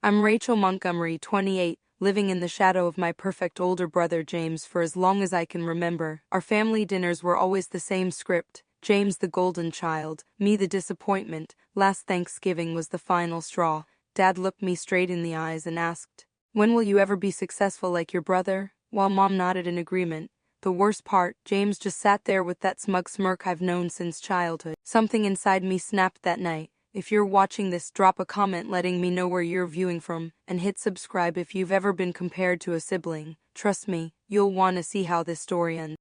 I'm Rachel Montgomery, 28, living in the shadow of my perfect older brother James for as long as I can remember. Our family dinners were always the same script. James the golden child, me the disappointment. Last Thanksgiving was the final straw. Dad looked me straight in the eyes and asked, "When will you ever be successful like your brother?" While Mom nodded in agreement. The worst part, James just sat there with that smug smirk I've known since childhood. Something inside me snapped that night. If you're watching this, drop a comment letting me know where you're viewing from, and hit subscribe if you've ever been compared to a sibling. Trust me, you'll want to see how this story ends.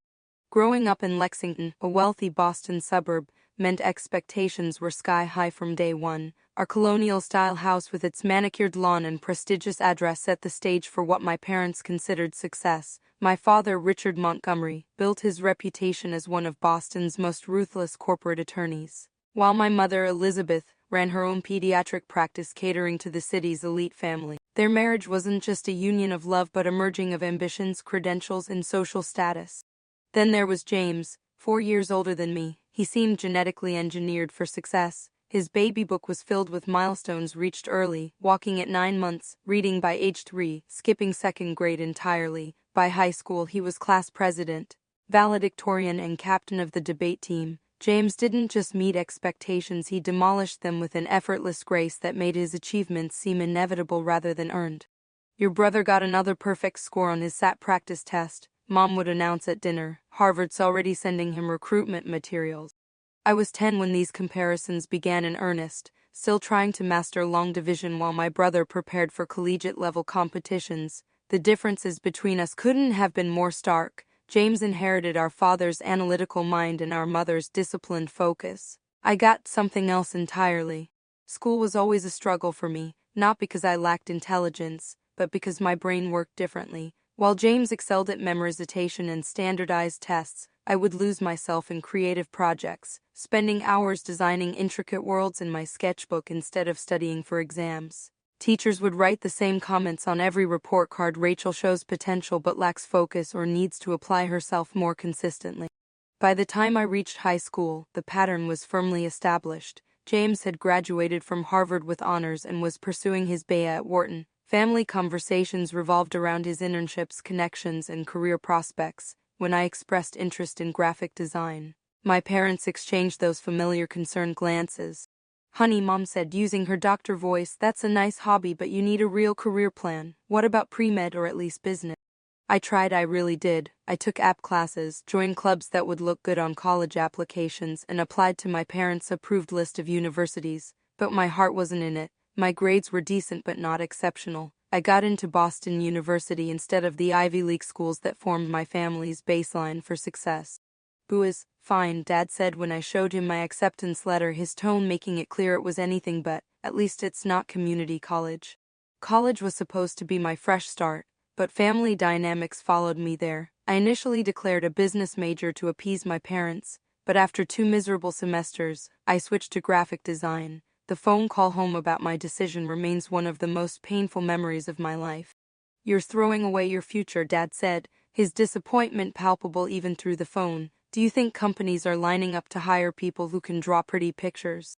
Growing up in Lexington, a wealthy Boston suburb, meant expectations were sky high from day one. Our colonial-style house with its manicured lawn and prestigious address set the stage for what my parents considered success. My father, Richard Montgomery, built his reputation as one of Boston's most ruthless corporate attorneys, while my mother, Elizabeth, ran her own pediatric practice catering to the city's elite family. Their marriage wasn't just a union of love but a merging of ambitions, credentials, and social status. Then there was James, 4 years older than me. He seemed genetically engineered for success. His baby book was filled with milestones reached early: walking at 9 months, reading by age 3, skipping second grade entirely. By high school he was class president, valedictorian, and captain of the debate team. James didn't just meet expectations, he demolished them with an effortless grace that made his achievements seem inevitable rather than earned. "Your brother got another perfect score on his SAT practice test," Mom would announce at dinner. "Harvard's already sending him recruitment materials." I was 10 when these comparisons began in earnest, still trying to master long division while my brother prepared for collegiate-level competitions. The differences between us couldn't have been more stark. James inherited our father's analytical mind and our mother's disciplined focus. I got something else entirely. School was always a struggle for me, not because I lacked intelligence, but because my brain worked differently. While James excelled at memorization and standardized tests, I would lose myself in creative projects, spending hours designing intricate worlds in my sketchbook instead of studying for exams. Teachers would write the same comments on every report card: "Rachel shows potential but lacks focus or needs to apply herself more consistently." By the time I reached high school, the pattern was firmly established. James had graduated from Harvard with honors and was pursuing his BA at Wharton. Family conversations revolved around his internships, connections, and career prospects. When I expressed interest in graphic design, my parents exchanged those familiar concerned glances. "Honey," Mom said, using her doctor voice, "that's a nice hobby, but you need a real career plan. What about pre-med or at least business?" I tried, I really did. I took app classes, joined clubs that would look good on college applications, and applied to my parents' approved list of universities. But my heart wasn't in it. My grades were decent but not exceptional. I got into Boston University instead of the Ivy League schools that formed my family's baseline for success. "Boo is fine," Dad said when I showed him my acceptance letter, his tone making it clear it was anything but. "At least it's not community college." College was supposed to be my fresh start, but family dynamics followed me there. I initially declared a business major to appease my parents, but after 2 miserable semesters, I switched to graphic design. The phone call home about my decision remains one of the most painful memories of my life. "You're throwing away your future," Dad said, his disappointment palpable even through the phone. "Do you think companies are lining up to hire people who can draw pretty pictures?"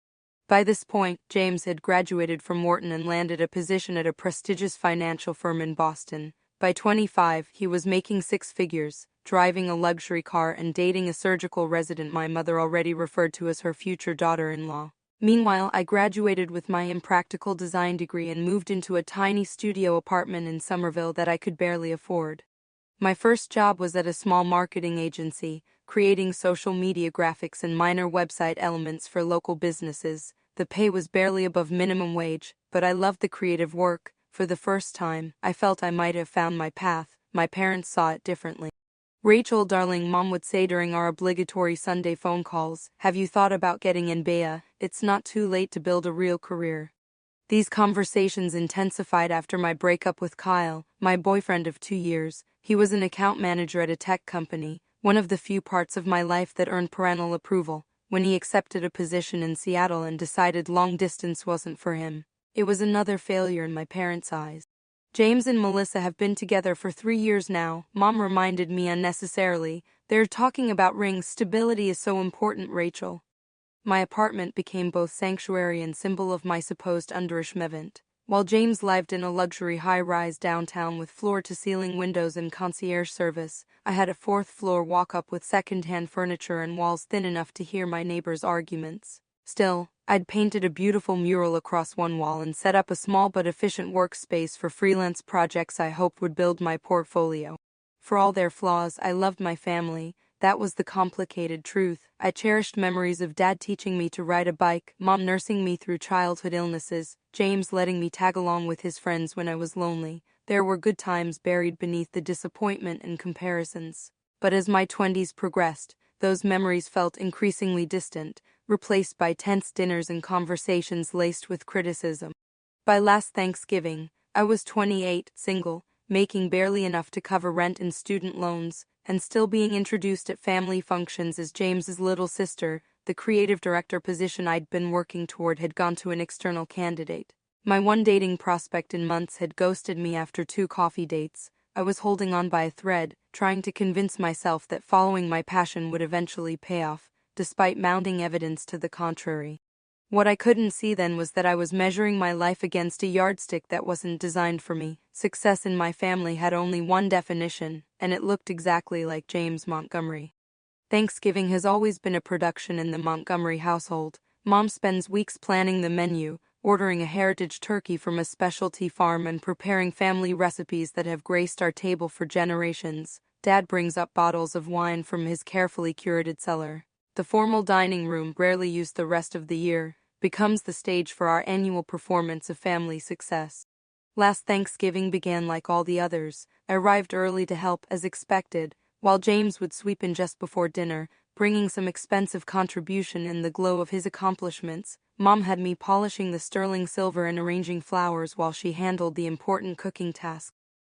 By this point, James had graduated from Wharton and landed a position at a prestigious financial firm in Boston. By 25, he was making 6 figures, driving a luxury car, and dating a surgical resident my mother already referred to as her future daughter-in-law. Meanwhile, I graduated with my impractical design degree and moved into a tiny studio apartment in Somerville that I could barely afford. My first job was at a small marketing agency, creating social media graphics and minor website elements for local businesses. The pay was barely above minimum wage, but I loved the creative work. For the first time, I felt I might have found my path. My parents saw it differently. "Rachel, darling," Mom would say during our obligatory Sunday phone calls, "have you thought about getting in BA? It's not too late to build a real career." These conversations intensified after my breakup with Kyle, my boyfriend of 2 years. He was an account manager at a tech company, one of the few parts of my life that earned parental approval. When he accepted a position in Seattle and decided long distance wasn't for him, it was another failure in my parents' eyes. "James and Melissa have been together for 3 years now," Mom reminded me unnecessarily. "They're talking about rings. Stability is so important, Rachel." My apartment became both sanctuary and symbol of my supposed underachievement. While James lived in a luxury high-rise downtown with floor-to-ceiling windows and concierge service, I had a fourth-floor walk-up with second-hand furniture and walls thin enough to hear my neighbors' arguments. Still, I'd painted a beautiful mural across one wall and set up a small but efficient workspace for freelance projects I hoped would build my portfolio. For all their flaws, I loved my family. That was the complicated truth. I cherished memories of Dad teaching me to ride a bike, Mom nursing me through childhood illnesses, James letting me tag along with his friends when I was lonely. There were good times buried beneath the disappointment and comparisons. But as my 20s progressed, those memories felt increasingly distant, replaced by tense dinners and conversations laced with criticism. By last Thanksgiving, I was 28, single, making barely enough to cover rent and student loans, and still being introduced at family functions as James's little sister. The creative director position I'd been working toward had gone to an external candidate. My one dating prospect in months had ghosted me after 2 coffee dates. I was holding on by a thread, trying to convince myself that following my passion would eventually pay off, despite mounting evidence to the contrary. What I couldn't see then was that I was measuring my life against a yardstick that wasn't designed for me. Success in my family had only one definition, and it looked exactly like James Montgomery. Thanksgiving has always been a production in the Montgomery household. Mom spends weeks planning the menu, ordering a heritage turkey from a specialty farm and preparing family recipes that have graced our table for generations. Dad brings up bottles of wine from his carefully curated cellar. The formal dining room, rarely used the rest of the year, becomes the stage for our annual performance of family success. Last Thanksgiving began like all the others. I arrived early to help, as expected, while James would sweep in just before dinner, bringing some expensive contribution in the glow of his accomplishments. Mom had me polishing the sterling silver and arranging flowers while she handled the important cooking task.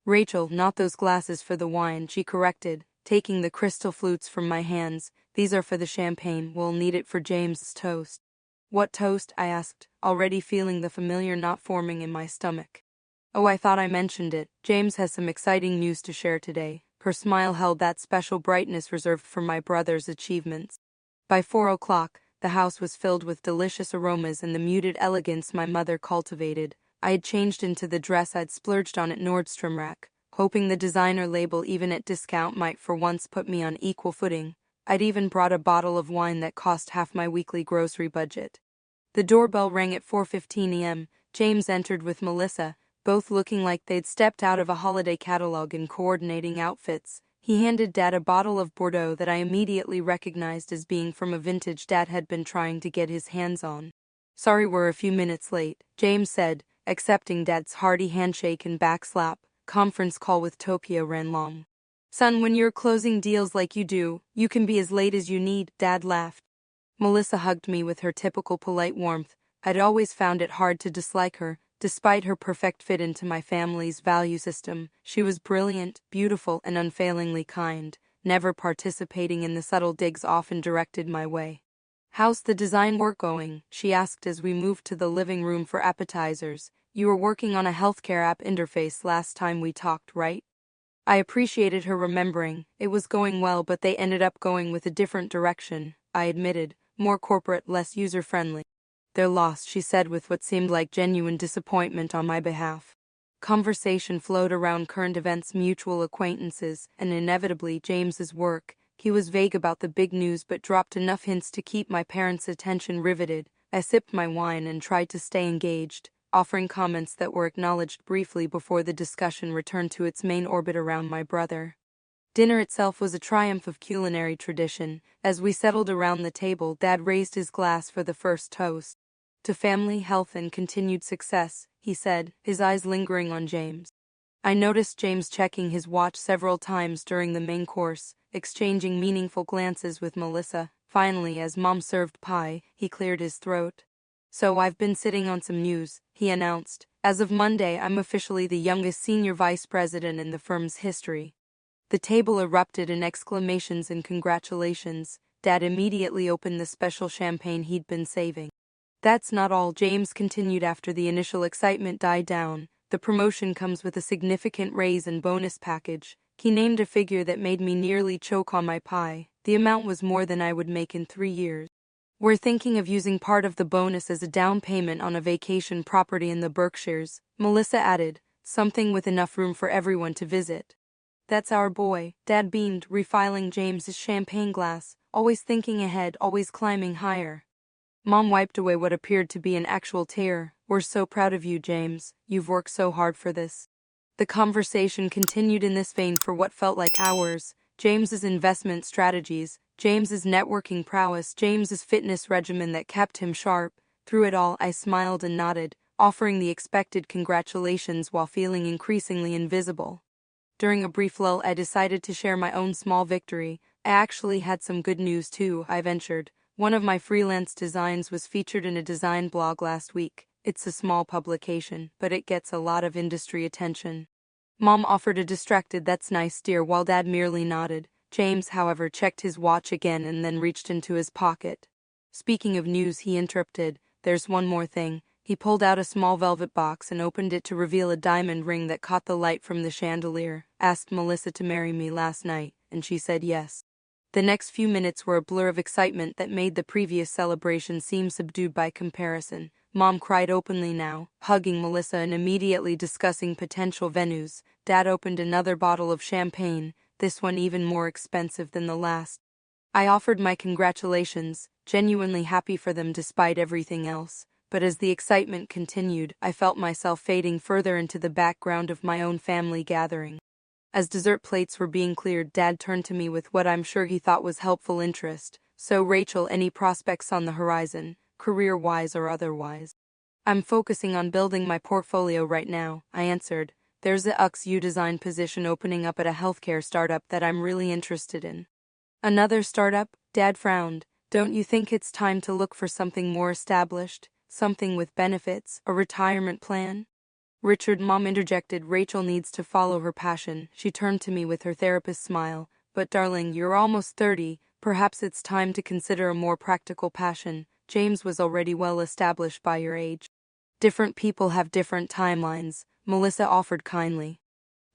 "Rachel, not those glasses for the wine," she corrected, taking the crystal flutes from my hands. "These are for the champagne. We'll need it for James's toast." "What toast?" I asked, already feeling the familiar knot forming in my stomach. "Oh, I thought I mentioned it. James has some exciting news to share today." Her smile held that special brightness reserved for my brother's achievements. By 4 o'clock, the house was filled with delicious aromas and the muted elegance my mother cultivated. I had changed into the dress I'd splurged on at Nordstrom Rack, hoping the designer label, even at discount, might for once put me on equal footing. I'd even brought a bottle of wine that cost half my weekly grocery budget. The doorbell rang at 4:15 a.m. James entered with Melissa, both looking like they'd stepped out of a holiday catalog in coordinating outfits. He handed Dad a bottle of Bordeaux that I immediately recognized as being from a vintage Dad had been trying to get his hands on. "Sorry we're a few minutes late," James said, accepting Dad's hearty handshake and backslap. Conference call with Tokyo ran long. "Son, when you're closing deals like you do, you can be as late as you need," Dad laughed. Melissa hugged me with her typical polite warmth. I'd always found it hard to dislike her. Despite her perfect fit into my family's value system, she was brilliant, beautiful, and unfailingly kind, never participating in the subtle digs often directed my way. "How's the design work going?" she asked as we moved to the living room for appetizers. "You were working on a healthcare app interface last time we talked, right?" I appreciated her remembering. It was going well, but they ended up going with a different direction, I admitted, more corporate, less user-friendly. "They're lost," she said with what seemed like genuine disappointment on my behalf. Conversation flowed around current events, mutual acquaintances, and inevitably James's work. He was vague about the big news but dropped enough hints to keep my parents' attention riveted. I sipped my wine and tried to stay engaged, offering comments that were acknowledged briefly before the discussion returned to its main orbit around my brother. Dinner itself was a triumph of culinary tradition. As we settled around the table, Dad raised his glass for the first toast. "To family, health, and continued success," he said, his eyes lingering on James. I noticed James checking his watch several times during the main course, exchanging meaningful glances with Melissa. Finally, as Mom served pie, he cleared his throat. "So I've been sitting on some news," he announced. "As of Monday, I'm officially the youngest senior vice president in the firm's history." The table erupted in exclamations and congratulations. Dad immediately opened the special champagne he'd been saving. "That's not all," James continued after the initial excitement died down. "The promotion comes with a significant raise and bonus package." He named a figure that made me nearly choke on my pie. The amount was more than I would make in 3 years. We're thinking of using part of the bonus as a down payment on a vacation property in the Berkshires, Melissa added, something with enough room for everyone to visit. That's our boy, Dad beamed, refilling James's champagne glass, always thinking ahead, always climbing higher. Mom wiped away what appeared to be an actual tear. We're so proud of you, James. You've worked so hard for this. The conversation continued in this vein for what felt like hours. James's investment strategies, James's networking prowess, James's fitness regimen that kept him sharp. Through it all, I smiled and nodded, offering the expected congratulations while feeling increasingly invisible. During a brief lull, I decided to share my own small victory. I actually had some good news too, I ventured. One of my freelance designs was featured in a design blog last week. It's a small publication, but it gets a lot of industry attention. Mom offered a distracted "That's nice, dear," while Dad merely nodded. James, however, checked his watch again and then reached into his pocket. Speaking of news, he interrupted, "There's one more thing." He pulled out a small velvet box and opened it to reveal a diamond ring that caught the light from the chandelier. "Asked Melissa to marry me last night, and she said yes." The next few minutes were a blur of excitement that made the previous celebration seem subdued by comparison. Mom cried openly now, hugging Melissa and immediately discussing potential venues. Dad opened another bottle of champagne, this one even more expensive than the last. I offered my congratulations, genuinely happy for them despite everything else. But as the excitement continued, I felt myself fading further into the background of my own family gathering. As dessert plates were being cleared, Dad turned to me with what I'm sure he thought was helpful interest. "So, Rachel, any prospects on the horizon, career-wise or otherwise?" "I'm focusing on building my portfolio right now," I answered. "There's a UX-U design position opening up at a healthcare startup that I'm really interested in." "Another startup?" Dad frowned. "Don't you think it's time to look for something more established? Something with benefits, a retirement plan?" "Richard," Mom interjected, "Rachel needs to follow her passion." She turned to me with her therapist's smile. "But darling, you're almost 30, perhaps it's time to consider a more practical passion. James was already well established by your age." "Different people have different timelines," Melissa offered kindly.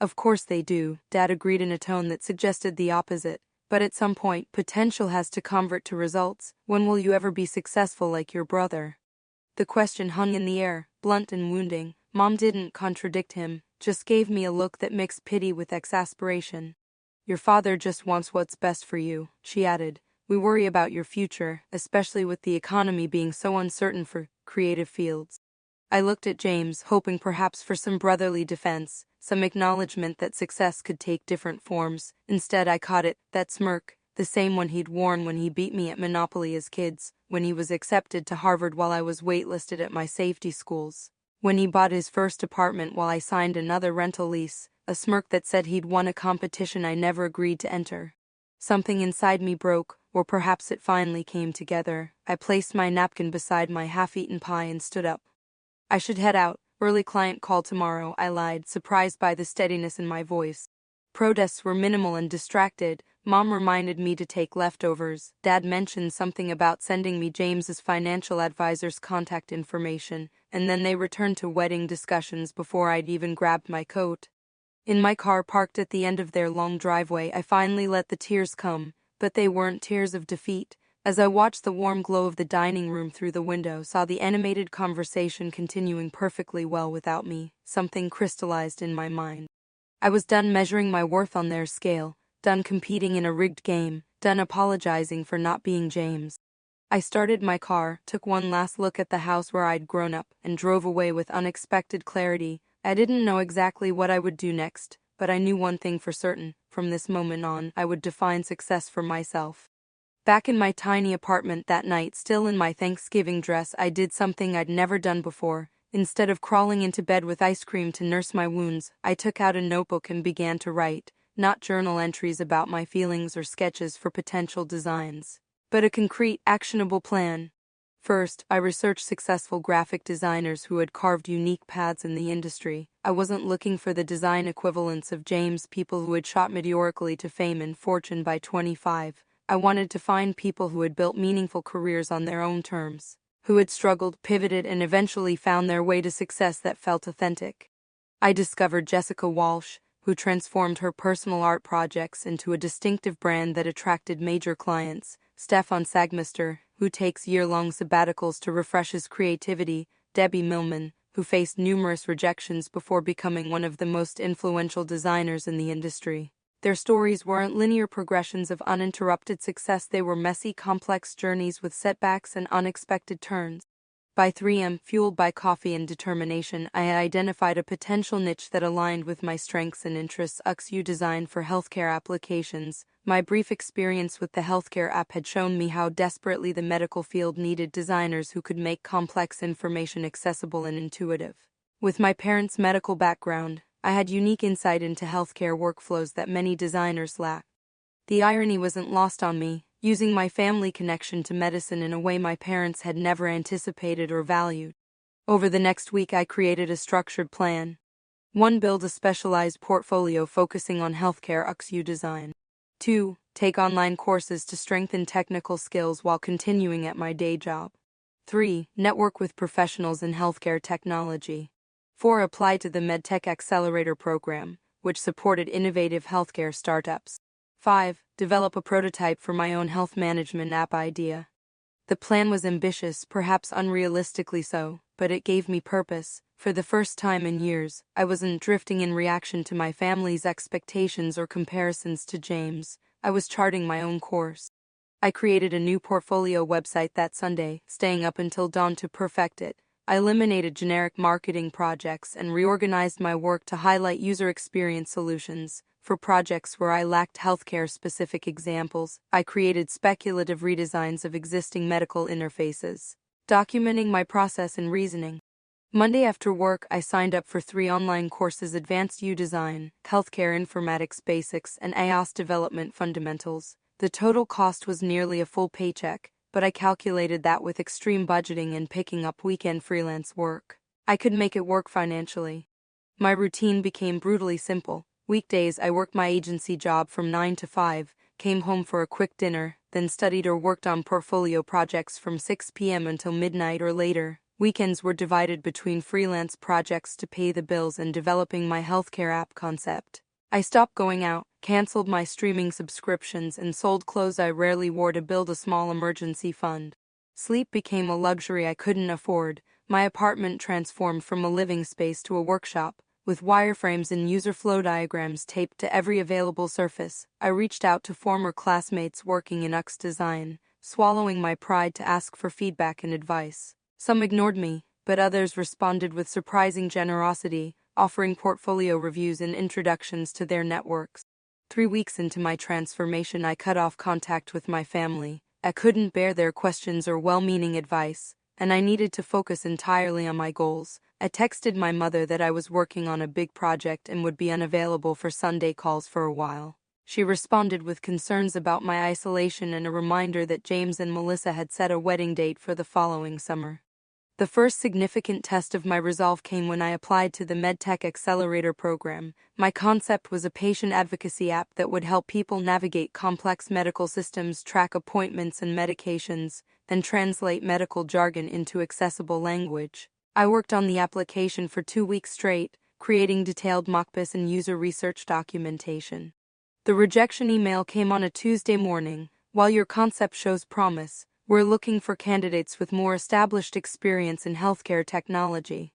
"Of course they do," Dad agreed in a tone that suggested the opposite. "But at some point, potential has to convert to results. When will you ever be successful like your brother?" The question hung in the air, blunt and wounding. Mom didn't contradict him, just gave me a look that mixed pity with exasperation. "Your father just wants what's best for you," she added. "We worry about your future, especially with the economy being so uncertain for creative fields." I looked at James, hoping perhaps for some brotherly defense, some acknowledgement that success could take different forms. Instead, I caught it, that smirk, the same one he'd worn when he beat me at Monopoly as kids, when he was accepted to Harvard while I was waitlisted at my safety schools, when he bought his first apartment while I signed another rental lease, a smirk that said he'd won a competition I never agreed to enter. Something inside me broke, or perhaps it finally came together. I placed my napkin beside my half-eaten pie and stood up. "I should head out. Early client call tomorrow," I lied, surprised by the steadiness in my voice. Protests were minimal and distracted. Mom reminded me to take leftovers. Dad mentioned something about sending me James's financial advisor's contact information, and then they returned to wedding discussions before I'd even grabbed my coat. In my car parked at the end of their long driveway, I finally let the tears come, but they weren't tears of defeat. As I watched the warm glow of the dining room through the window, saw the animated conversation continuing perfectly well without me, something crystallized in my mind. I was done measuring my worth on their scale, done competing in a rigged game, done apologizing for not being James. I started my car, took one last look at the house where I'd grown up, and drove away with unexpected clarity. I didn't know exactly what I would do next, but I knew one thing for certain: from this moment on, I would define success for myself. Back in my tiny apartment that night, still in my Thanksgiving dress, I did something I'd never done before. Instead of crawling into bed with ice cream to nurse my wounds, I took out a notebook and began to write, not journal entries about my feelings or sketches for potential designs, but a concrete, actionable plan. First, I researched successful graphic designers who had carved unique paths in the industry. I wasn't looking for the design equivalents of James, people who had shot meteorically to fame and fortune by 25. I wanted to find people who had built meaningful careers on their own terms, who had struggled, pivoted, and eventually found their way to success that felt authentic. I discovered Jessica Walsh, who transformed her personal art projects into a distinctive brand that attracted major clients, Stefan Sagmister, who takes year-long sabbaticals to refresh his creativity, Debbie Millman, who faced numerous rejections before becoming one of the most influential designers in the industry. Their stories weren't linear progressions of uninterrupted success, they were messy, complex journeys with setbacks and unexpected turns. By 3M, fueled by coffee and determination, I had identified a potential niche that aligned with my strengths and interests. UXU design for healthcare applications. My brief experience with the healthcare app had shown me how desperately the medical field needed designers who could make complex information accessible and intuitive. With my parents' medical background, I had unique insight into healthcare workflows that many designers lack. The irony wasn't lost on me, using my family connection to medicine in a way my parents had never anticipated or valued. Over the next week, I created a structured plan. 1. Build a specialized portfolio focusing on healthcare UXU design. 2. Take online courses to strengthen technical skills while continuing at my day job. 3. Network with professionals in healthcare technology. 4. Apply to the MedTech Accelerator program, which supported innovative healthcare startups. 5. Develop a prototype for my own health management app idea. The plan was ambitious, perhaps unrealistically so, but it gave me purpose. For the first time in years, I wasn't drifting in reaction to my family's expectations or comparisons to James. I was charting my own course. I created a new portfolio website that Sunday, staying up until dawn to perfect it. I eliminated generic marketing projects and reorganized my work to highlight user experience solutions. For projects where I lacked healthcare-specific examples, I created speculative redesigns of existing medical interfaces, documenting my process and reasoning. Monday after work, I signed up for 3 online courses: Advanced U Design, Healthcare Informatics Basics, and iOS Development Fundamentals. The total cost was nearly a full paycheck, but I calculated that with extreme budgeting and picking up weekend freelance work, I could make it work financially. My routine became brutally simple. Weekdays, I worked my agency job from 9 to 5, came home for a quick dinner, then studied or worked on portfolio projects from 6 p.m. until midnight or later. Weekends were divided between freelance projects to pay the bills and developing my healthcare app concept. I stopped going out, canceled my streaming subscriptions, and sold clothes I rarely wore to build a small emergency fund. Sleep became a luxury I couldn't afford. My apartment transformed from a living space to a workshop, with wireframes and user flow diagrams taped to every available surface. I reached out to former classmates working in UX design, swallowing my pride to ask for feedback and advice. Some ignored me, but others responded with surprising generosity, offering portfolio reviews and introductions to their networks. 3 weeks into my transformation, I cut off contact with my family. I couldn't bear their questions or well-meaning advice, and I needed to focus entirely on my goals. I texted my mother that I was working on a big project and would be unavailable for Sunday calls for a while. She responded with concerns about my isolation and a reminder that James and Melissa had set a wedding date for the following summer. The first significant test of my resolve came when I applied to the MedTech Accelerator program. My concept was a patient advocacy app that would help people navigate complex medical systems, track appointments and medications, then translate medical jargon into accessible language. I worked on the application for 2 weeks straight, creating detailed mockbus and user research documentation. The rejection email came on a Tuesday morning. While your concept shows promise, we're looking for candidates with more established experience in healthcare technology.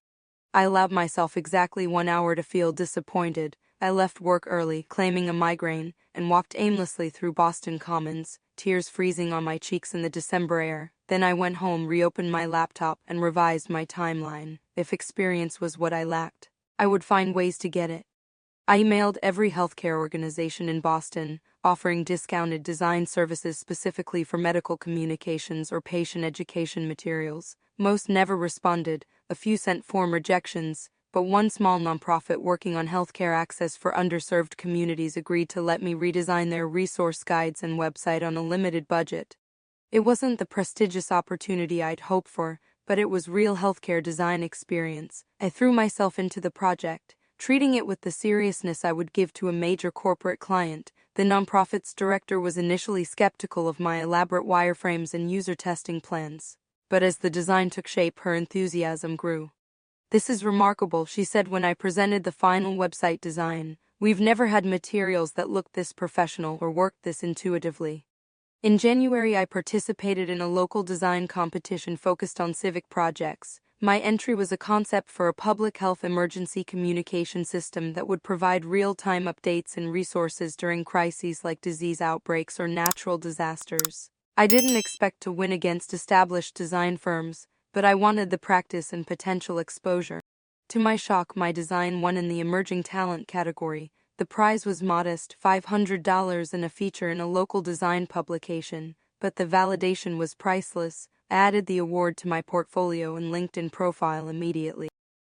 I allowed myself exactly 1 hour to feel disappointed. I left work early, claiming a migraine, and walked aimlessly through Boston Commons, tears freezing on my cheeks in the December air. Then I went home, reopened my laptop, and revised my timeline. If experience was what I lacked, I would find ways to get it. I emailed every healthcare organization in Boston, offering discounted design services specifically for medical communications or patient education materials. Most never responded. A few sent form rejections, but one small nonprofit working on healthcare access for underserved communities agreed to let me redesign their resource guides and website on a limited budget. It wasn't the prestigious opportunity I'd hoped for, but it was real healthcare design experience. I threw myself into the project, treating it with the seriousness I would give to a major corporate client. The nonprofit's director was initially skeptical of my elaborate wireframes and user testing plans, but as the design took shape, her enthusiasm grew. "This is remarkable," she said when I presented the final website design. "We've never had materials that looked this professional or worked this intuitively." In January, I participated in a local design competition focused on civic projects. My entry was a concept for a public health emergency communication system that would provide real-time updates and resources during crises like disease outbreaks or natural disasters. I didn't expect to win against established design firms, but I wanted the practice and potential exposure. To my shock, my design won in the emerging talent category. The prize was modest, $500 and a feature in a local design publication, but the validation was priceless. I added the award to my portfolio and LinkedIn profile immediately.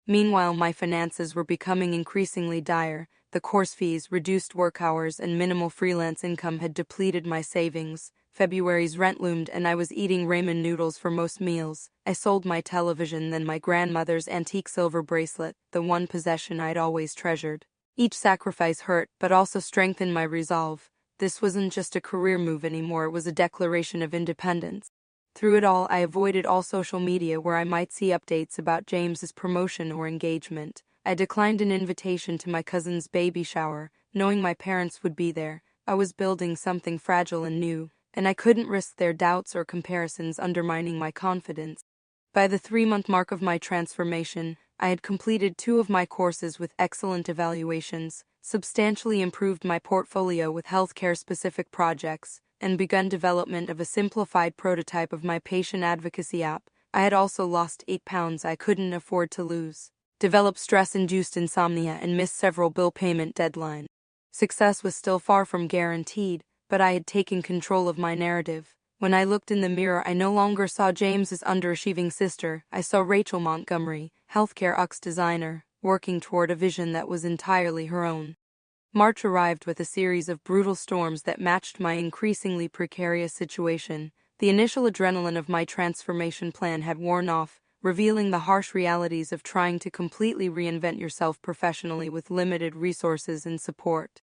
Meanwhile, my finances were becoming increasingly dire. The course fees, reduced work hours, and minimal freelance income had depleted my savings. February's rent loomed and I was eating ramen noodles for most meals. I sold my television, then my grandmother's antique silver bracelet, the one possession I'd always treasured. Each sacrifice hurt, but also strengthened my resolve. This wasn't just a career move anymore, it was a declaration of independence. Through it all, I avoided all social media where I might see updates about James's promotion or engagement. I declined an invitation to my cousin's baby shower, knowing my parents would be there. I was building something fragile and new, and I couldn't risk their doubts or comparisons undermining my confidence. By the 3-month mark of my transformation, I had completed 2 of my courses with excellent evaluations, substantially improved my portfolio with healthcare-specific projects, and begun development of a simplified prototype of my patient advocacy app. I had also lost 8 pounds I couldn't afford to lose, developed stress-induced insomnia, and missed several bill payment deadlines. Success was still far from guaranteed, but I had taken control of my narrative. When I looked in the mirror, I no longer saw James's underachieving sister. I saw Rachel Montgomery, healthcare UX designer, working toward a vision that was entirely her own. March arrived with a series of brutal storms that matched my increasingly precarious situation. The initial adrenaline of my transformation plan had worn off, revealing the harsh realities of trying to completely reinvent yourself professionally with limited resources and support.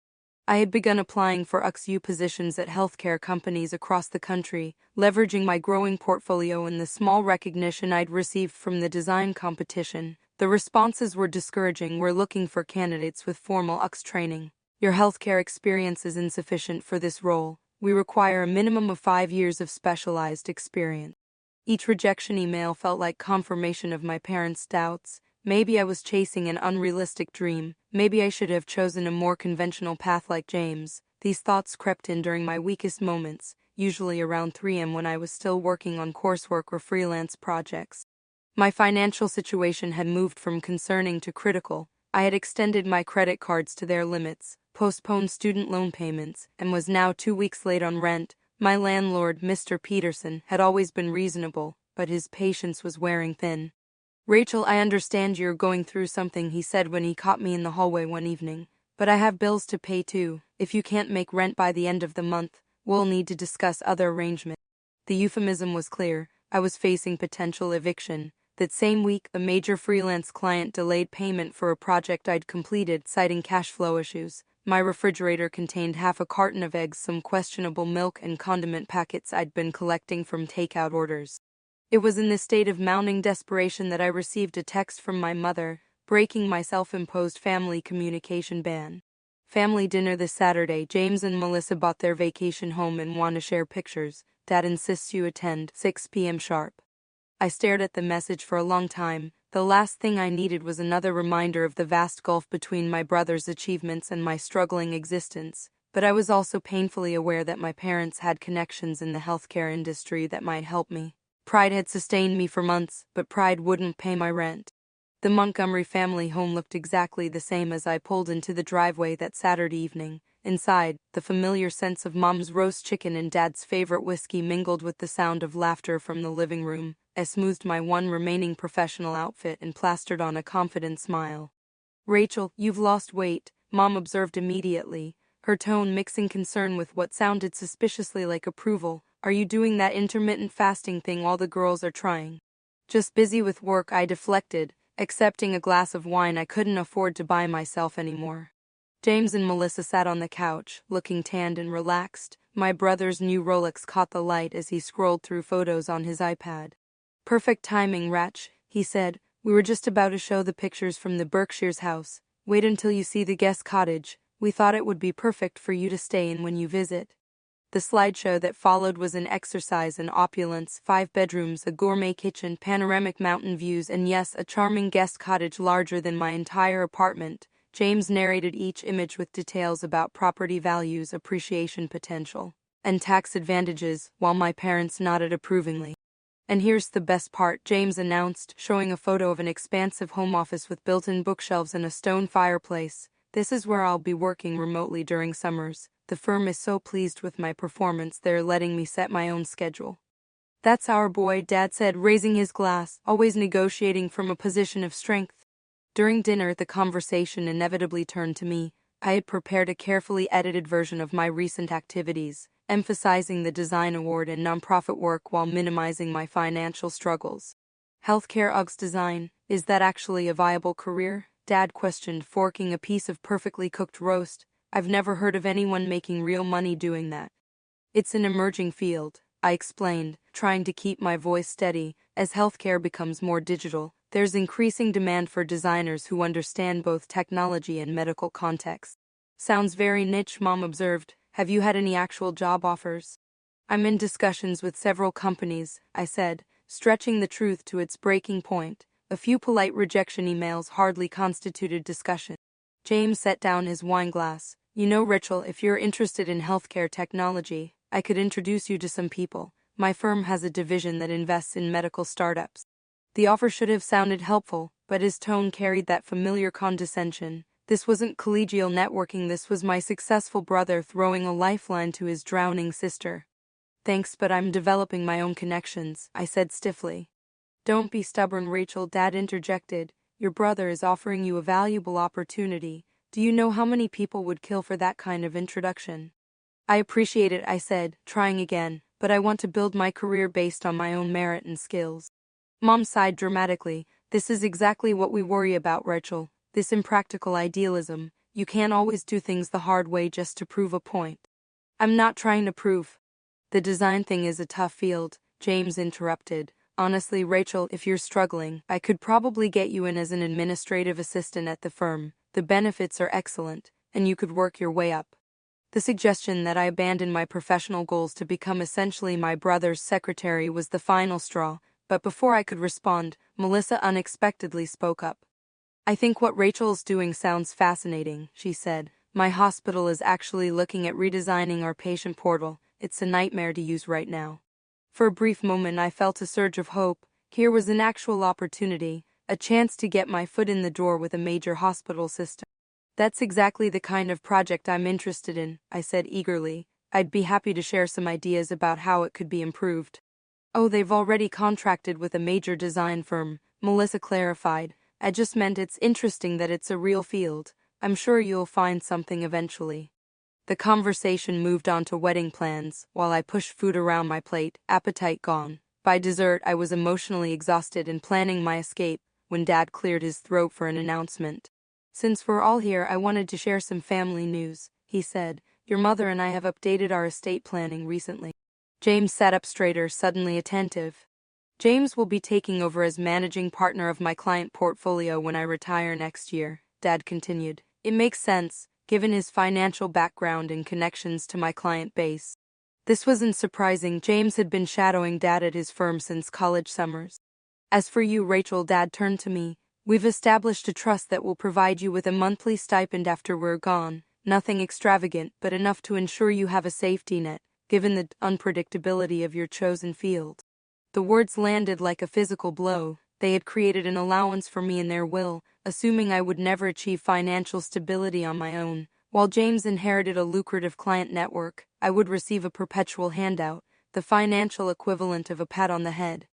I had begun applying for UX positions at healthcare companies across the country, leveraging my growing portfolio and the small recognition I'd received from the design competition. The responses were discouraging. We're looking for candidates with formal UX training. Your healthcare experience is insufficient for this role. We require a minimum of 5 years of specialized experience. Each rejection email felt like confirmation of my parents' doubts. Maybe I was chasing an unrealistic dream. Maybe I should have chosen a more conventional path like James. These thoughts crept in during my weakest moments, usually around 3 a.m. when I was still working on coursework or freelance projects. My financial situation had moved from concerning to critical. I had extended my credit cards to their limits, postponed student loan payments, and was now 2 weeks late on rent. My landlord, Mr. Peterson, had always been reasonable, but his patience was wearing thin. "Rachel, I understand you're going through something," he said when he caught me in the hallway one evening. "But I have bills to pay too. If you can't make rent by the end of the month, we'll need to discuss other arrangements." The euphemism was clear. I was facing potential eviction. That same week, a major freelance client delayed payment for a project I'd completed, citing cash flow issues. My refrigerator contained half a carton of eggs, some questionable milk, and condiment packets I'd been collecting from takeout orders. It was in this state of mounting desperation that I received a text from my mother, breaking my self-imposed family communication ban. "Family dinner this Saturday. James and Melissa bought their vacation home and want to share pictures. Dad insists you attend, 6 p.m. sharp." I stared at the message for a long time. The last thing I needed was another reminder of the vast gulf between my brother's achievements and my struggling existence. But I was also painfully aware that my parents had connections in the healthcare industry that might help me. Pride had sustained me for months, but pride wouldn't pay my rent. The Montgomery family home looked exactly the same as I pulled into the driveway that Saturday evening. Inside, the familiar scents of Mom's roast chicken and Dad's favorite whiskey mingled with the sound of laughter from the living room. I smoothed my one remaining professional outfit and plastered on a confident smile. "Rachel, you've lost weight," Mom observed immediately, her tone mixing concern with what sounded suspiciously like approval. "Are you doing that intermittent fasting thing while the girls are trying?" "Just busy with work," I deflected, accepting a glass of wine I couldn't afford to buy myself anymore. James and Melissa sat on the couch, looking tanned and relaxed. My brother's new Rolex caught the light as he scrolled through photos on his iPad. "Perfect timing, Ratch," he said. "We were just about to show the pictures from the Berkshire's house. Wait until you see the guest cottage. We thought it would be perfect for you to stay in when you visit." The slideshow that followed was an exercise in opulence: 5 bedrooms, a gourmet kitchen, panoramic mountain views, and yes, a charming guest cottage larger than my entire apartment. James narrated each image with details about property values, appreciation potential, and tax advantages, while my parents nodded approvingly. "And here's the best part," James announced, showing a photo of an expansive home office with built-in bookshelves and a stone fireplace. "This is where I'll be working remotely during summers. The firm is so pleased with my performance, they're letting me set my own schedule." "That's our boy," Dad said, raising his glass, always negotiating from a position of strength. During dinner, the conversation inevitably turned to me. I had prepared a carefully edited version of my recent activities, emphasizing the design award and nonprofit work while minimizing my financial struggles. "Healthcare UGS design, is that actually a viable career?" Dad questioned, forking a piece of perfectly cooked roast. "I've never heard of anyone making real money doing that." "It's an emerging field," I explained, trying to keep my voice steady. "As healthcare becomes more digital, there's increasing demand for designers who understand both technology and medical context." "Sounds very niche," Mom observed. "Have you had any actual job offers?" "I'm in discussions with several companies," I said, stretching the truth to its breaking point. A few polite rejection emails hardly constituted discussion. James set down his wine glass. "You know, Rachel, if you're interested in healthcare technology, I could introduce you to some people. My firm has a division that invests in medical startups." The offer should have sounded helpful, but his tone carried that familiar condescension. This wasn't collegial networking, this was my successful brother throwing a lifeline to his drowning sister. "Thanks, but I'm developing my own connections," I said stiffly. "Don't be stubborn, Rachel," Dad interjected. "Your brother is offering you a valuable opportunity. Do you know how many people would kill for that kind of introduction?" "I appreciate it," I said, trying again, "but I want to build my career based on my own merit and skills." Mom sighed dramatically. "This is exactly what we worry about, Rachel. This impractical idealism. You can't always do things the hard way just to prove a point." "I'm not trying to prove." "The design thing is a tough field," James interrupted. "Honestly, Rachel, if you're struggling, I could probably get you in as an administrative assistant at the firm. The benefits are excellent, and you could work your way up." The suggestion that I abandon my professional goals to become essentially my brother's secretary was the final straw, but before I could respond, Melissa unexpectedly spoke up. "I think what Rachel's doing sounds fascinating," she said. "My hospital is actually looking at redesigning our patient portal. It's a nightmare to use right now." For a brief moment I felt a surge of hope. Here was an actual opportunity, a chance to get my foot in the door with a major hospital system. "That's exactly the kind of project I'm interested in," I said eagerly. "I'd be happy to share some ideas about how it could be improved." "Oh, they've already contracted with a major design firm," Melissa clarified. "I just meant it's interesting that it's a real field. I'm sure you'll find something eventually." The conversation moved on to wedding plans, while I pushed food around my plate, appetite gone. By dessert, I was emotionally exhausted and planning my escape, when Dad cleared his throat for an announcement. "Since we're all here, I wanted to share some family news," he said. "Your mother and I have updated our estate planning recently." James sat up straighter, suddenly attentive. "James will be taking over as managing partner of my client portfolio when I retire next year," Dad continued. "It makes sense, given his financial background and connections to my client base." This wasn't surprising. James had been shadowing Dad at his firm since college summers. "As for you, Rachel," Dad turned to me, "we've established a trust that will provide you with a monthly stipend after we're gone. Nothing extravagant, but enough to ensure you have a safety net, given the unpredictability of your chosen field." The words landed like a physical blow. They had created an allowance for me in their will, assuming I would never achieve financial stability on my own. While James inherited a lucrative client network, I would receive a perpetual handout, the financial equivalent of a pat on the head.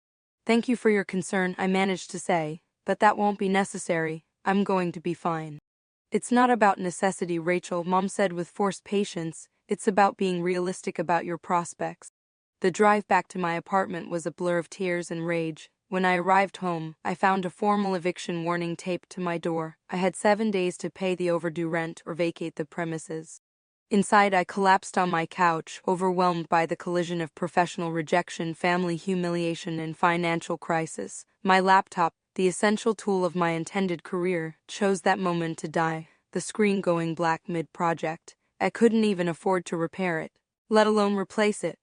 "Thank you for your concern," I managed to say, "but that won't be necessary. I'm going to be fine." "It's not about necessity, Rachel," Mom said with forced patience. "It's about being realistic about your prospects." The drive back to my apartment was a blur of tears and rage. When I arrived home, I found a formal eviction warning taped to my door. I had 7 days to pay the overdue rent or vacate the premises. Inside, I collapsed on my couch, overwhelmed by the collision of professional rejection, family humiliation, and financial crisis. My laptop, the essential tool of my intended career, chose that moment to die, the screen going black mid-project. I couldn't even afford to repair it. let alone replace it.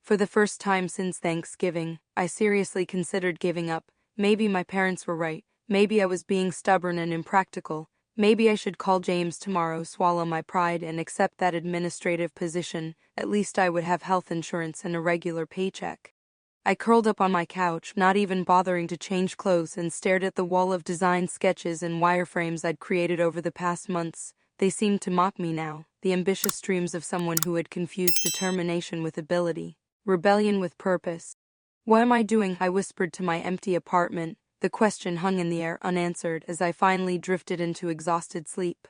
For the first time since Thanksgiving, I seriously considered giving up. Maybe my parents were right. Maybe I was being stubborn and impractical. Maybe I should call James tomorrow, swallow my pride, and accept that administrative position. At least I would have health insurance and a regular paycheck. I curled up on my couch, not even bothering to change clothes, and stared at the wall of design sketches and wireframes I'd created over the past months. They seemed to mock me now, the ambitious dreams of someone who had confused determination with ability, rebellion with purpose. What am I doing? I whispered to my empty apartment. The question hung in the air unanswered as I finally drifted into exhausted sleep.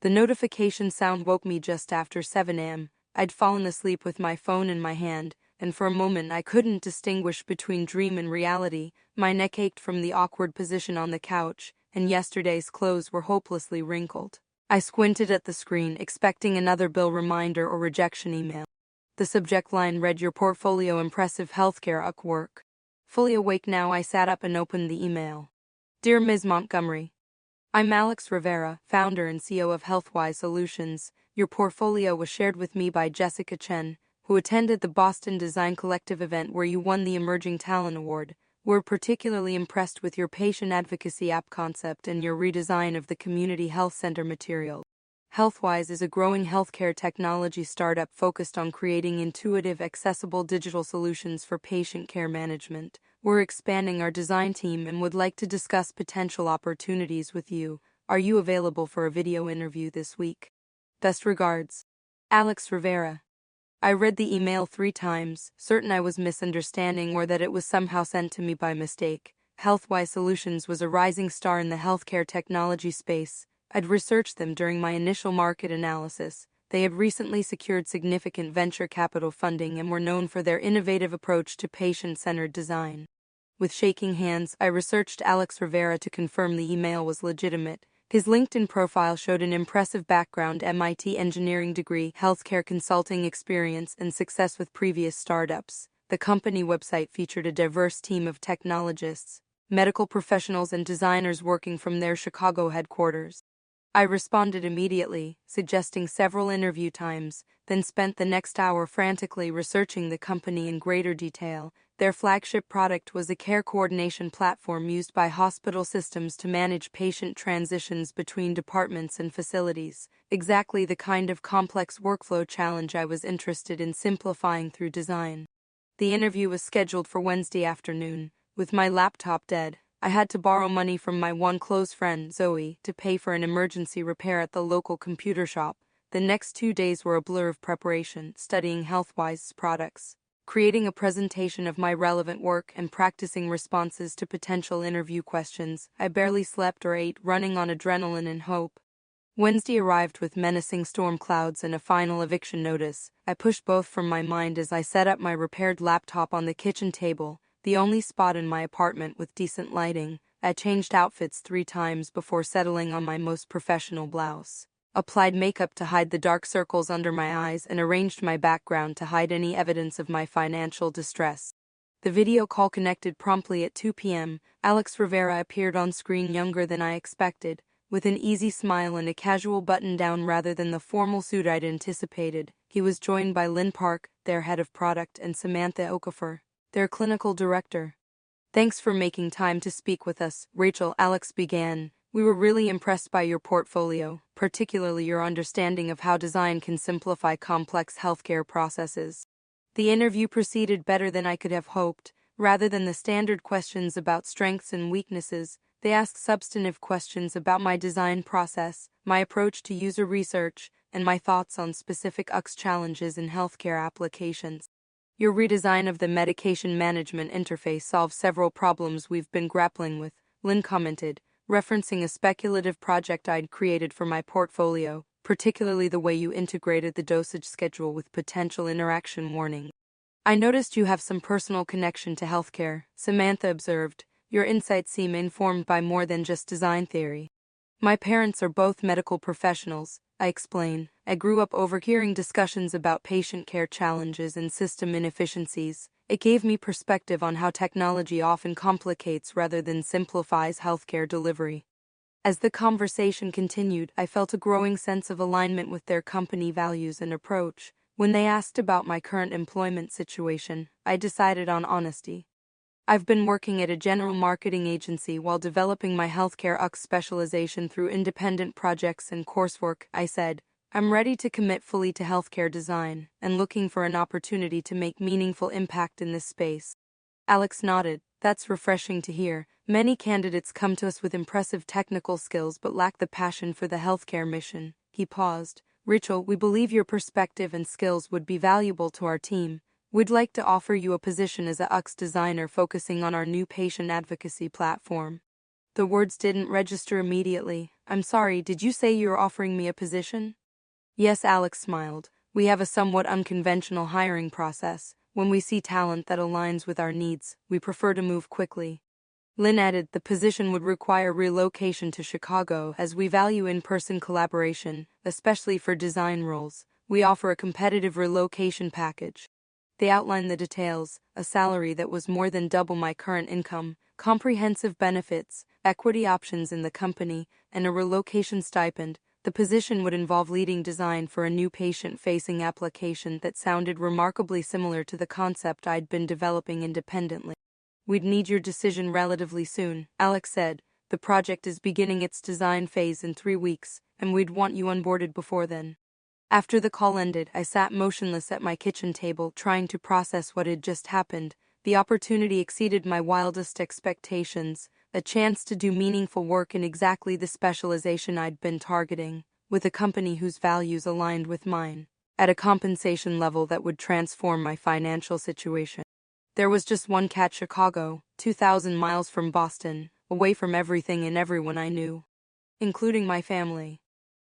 The notification sound woke me just after 7 a.m. I'd fallen asleep with my phone in my hand, and for a moment I couldn't distinguish between dream and reality. My neck ached from the awkward position on the couch, and yesterday's clothes were hopelessly wrinkled. I squinted at the screen, expecting another bill reminder or rejection email. The subject line read, "Your portfolio impressive, healthcare work." Fully awake now, I sat up and opened the email. Dear Ms. Montgomery, I'm Alex Rivera, founder and CEO of Healthwise Solutions. Your portfolio was shared with me by Jessica Chen, who attended the Boston Design Collective event where you won the Emerging Talent Award. We're particularly impressed with your patient advocacy app concept and your redesign of the community health center material. Healthwise is a growing healthcare technology startup focused on creating intuitive, accessible digital solutions for patient care management. We're expanding our design team and would like to discuss potential opportunities with you. Are you available for a video interview this week? Best regards, Alex Rivera. I read the email 3 times, certain I was misunderstanding or that it was somehow sent to me by mistake. Healthwise Solutions was a rising star in the healthcare technology space. I'd researched them during my initial market analysis. They had recently secured significant venture capital funding and were known for their innovative approach to patient-centered design. With shaking hands, I researched Alex Rivera to confirm the email was legitimate. His LinkedIn profile showed an impressive background: MIT engineering degree, healthcare consulting experience, and success with previous startups. The company website featured a diverse team of technologists, medical professionals, and designers working from their Chicago headquarters. I responded immediately, suggesting several interview times, then spent the next hour frantically researching the company in greater detail. Their flagship product was a care coordination platform used by hospital systems to manage patient transitions between departments and facilities, exactly the kind of complex workflow challenge I was interested in simplifying through design. The interview was scheduled for Wednesday afternoon. With my laptop dead, I had to borrow money from my one close friend, Zoe, to pay for an emergency repair at the local computer shop. The next 2 days were a blur of preparation, studying Healthwise's products, creating a presentation of my relevant work, and practicing responses to potential interview questions. I barely slept or ate, running on adrenaline and hope. Wednesday arrived with menacing storm clouds and a final eviction notice. I pushed both from my mind as I set up my repaired laptop on the kitchen table, the only spot in my apartment with decent lighting. I changed outfits 3 times before settling on my most professional blouse, applied makeup to hide the dark circles under my eyes, and arranged my background to hide any evidence of my financial distress. The video call connected promptly at 2 p.m. Alex Rivera appeared on screen younger than I expected, with an easy smile and a casual button-down rather than the formal suit I'd anticipated. He was joined by Lynn Park, their head of product, and Samantha Okafor, their clinical director. Thanks for making time to speak with us, Rachel, Alex began. We were really impressed by your portfolio, particularly your understanding of how design can simplify complex healthcare processes. The interview proceeded better than I could have hoped. Rather than the standard questions about strengths and weaknesses, they asked substantive questions about my design process, my approach to user research, and my thoughts on specific UX challenges in healthcare applications. Your redesign of the medication management interface solves several problems we've been grappling with, Lynn commented, referencing a speculative project I'd created for my portfolio, particularly the way you integrated the dosage schedule with potential interaction warning. I noticed you have some personal connection to healthcare, Samantha observed. Your insights seem informed by more than just design theory. My parents are both medical professionals, I explain. I grew up overhearing discussions about patient care challenges and system inefficiencies. It gave me perspective on how technology often complicates rather than simplifies healthcare delivery. As the conversation continued, I felt a growing sense of alignment with their company values and approach. When they asked about my current employment situation, I decided on honesty. I've been working at a general marketing agency while developing my healthcare UX specialization through independent projects and coursework, I said. I'm ready to commit fully to healthcare design and looking for an opportunity to make meaningful impact in this space. Alex nodded. That's refreshing to hear. Many candidates come to us with impressive technical skills but lack the passion for the healthcare mission. He paused. Rachel, we believe your perspective and skills would be valuable to our team. We'd like to offer you a position as a UX designer focusing on our new patient advocacy platform. The words didn't register immediately. I'm sorry, did you say you're offering me a position? Yes, Alex smiled. We have a somewhat unconventional hiring process. When we see talent that aligns with our needs, we prefer to move quickly. Lynn added, the position would require relocation to Chicago as we value in-person collaboration, especially for design roles. We offer a competitive relocation package. They outlined the details: a salary that was more than double my current income, comprehensive benefits, equity options in the company, and a relocation stipend. The position would involve leading design for a new patient-facing application that sounded remarkably similar to the concept I'd been developing independently. We'd need your decision relatively soon, Alex said. The project is beginning its design phase in 3 weeks, and we'd want you onboarded before then. After the call ended, I sat motionless at my kitchen table, trying to process what had just happened. The opportunity exceeded my wildest expectations, a chance to do meaningful work in exactly the specialization I'd been targeting, with a company whose values aligned with mine, at a compensation level that would transform my financial situation. There was just one catch: Chicago, 2,000 miles from Boston, away from everything and everyone I knew, including my family.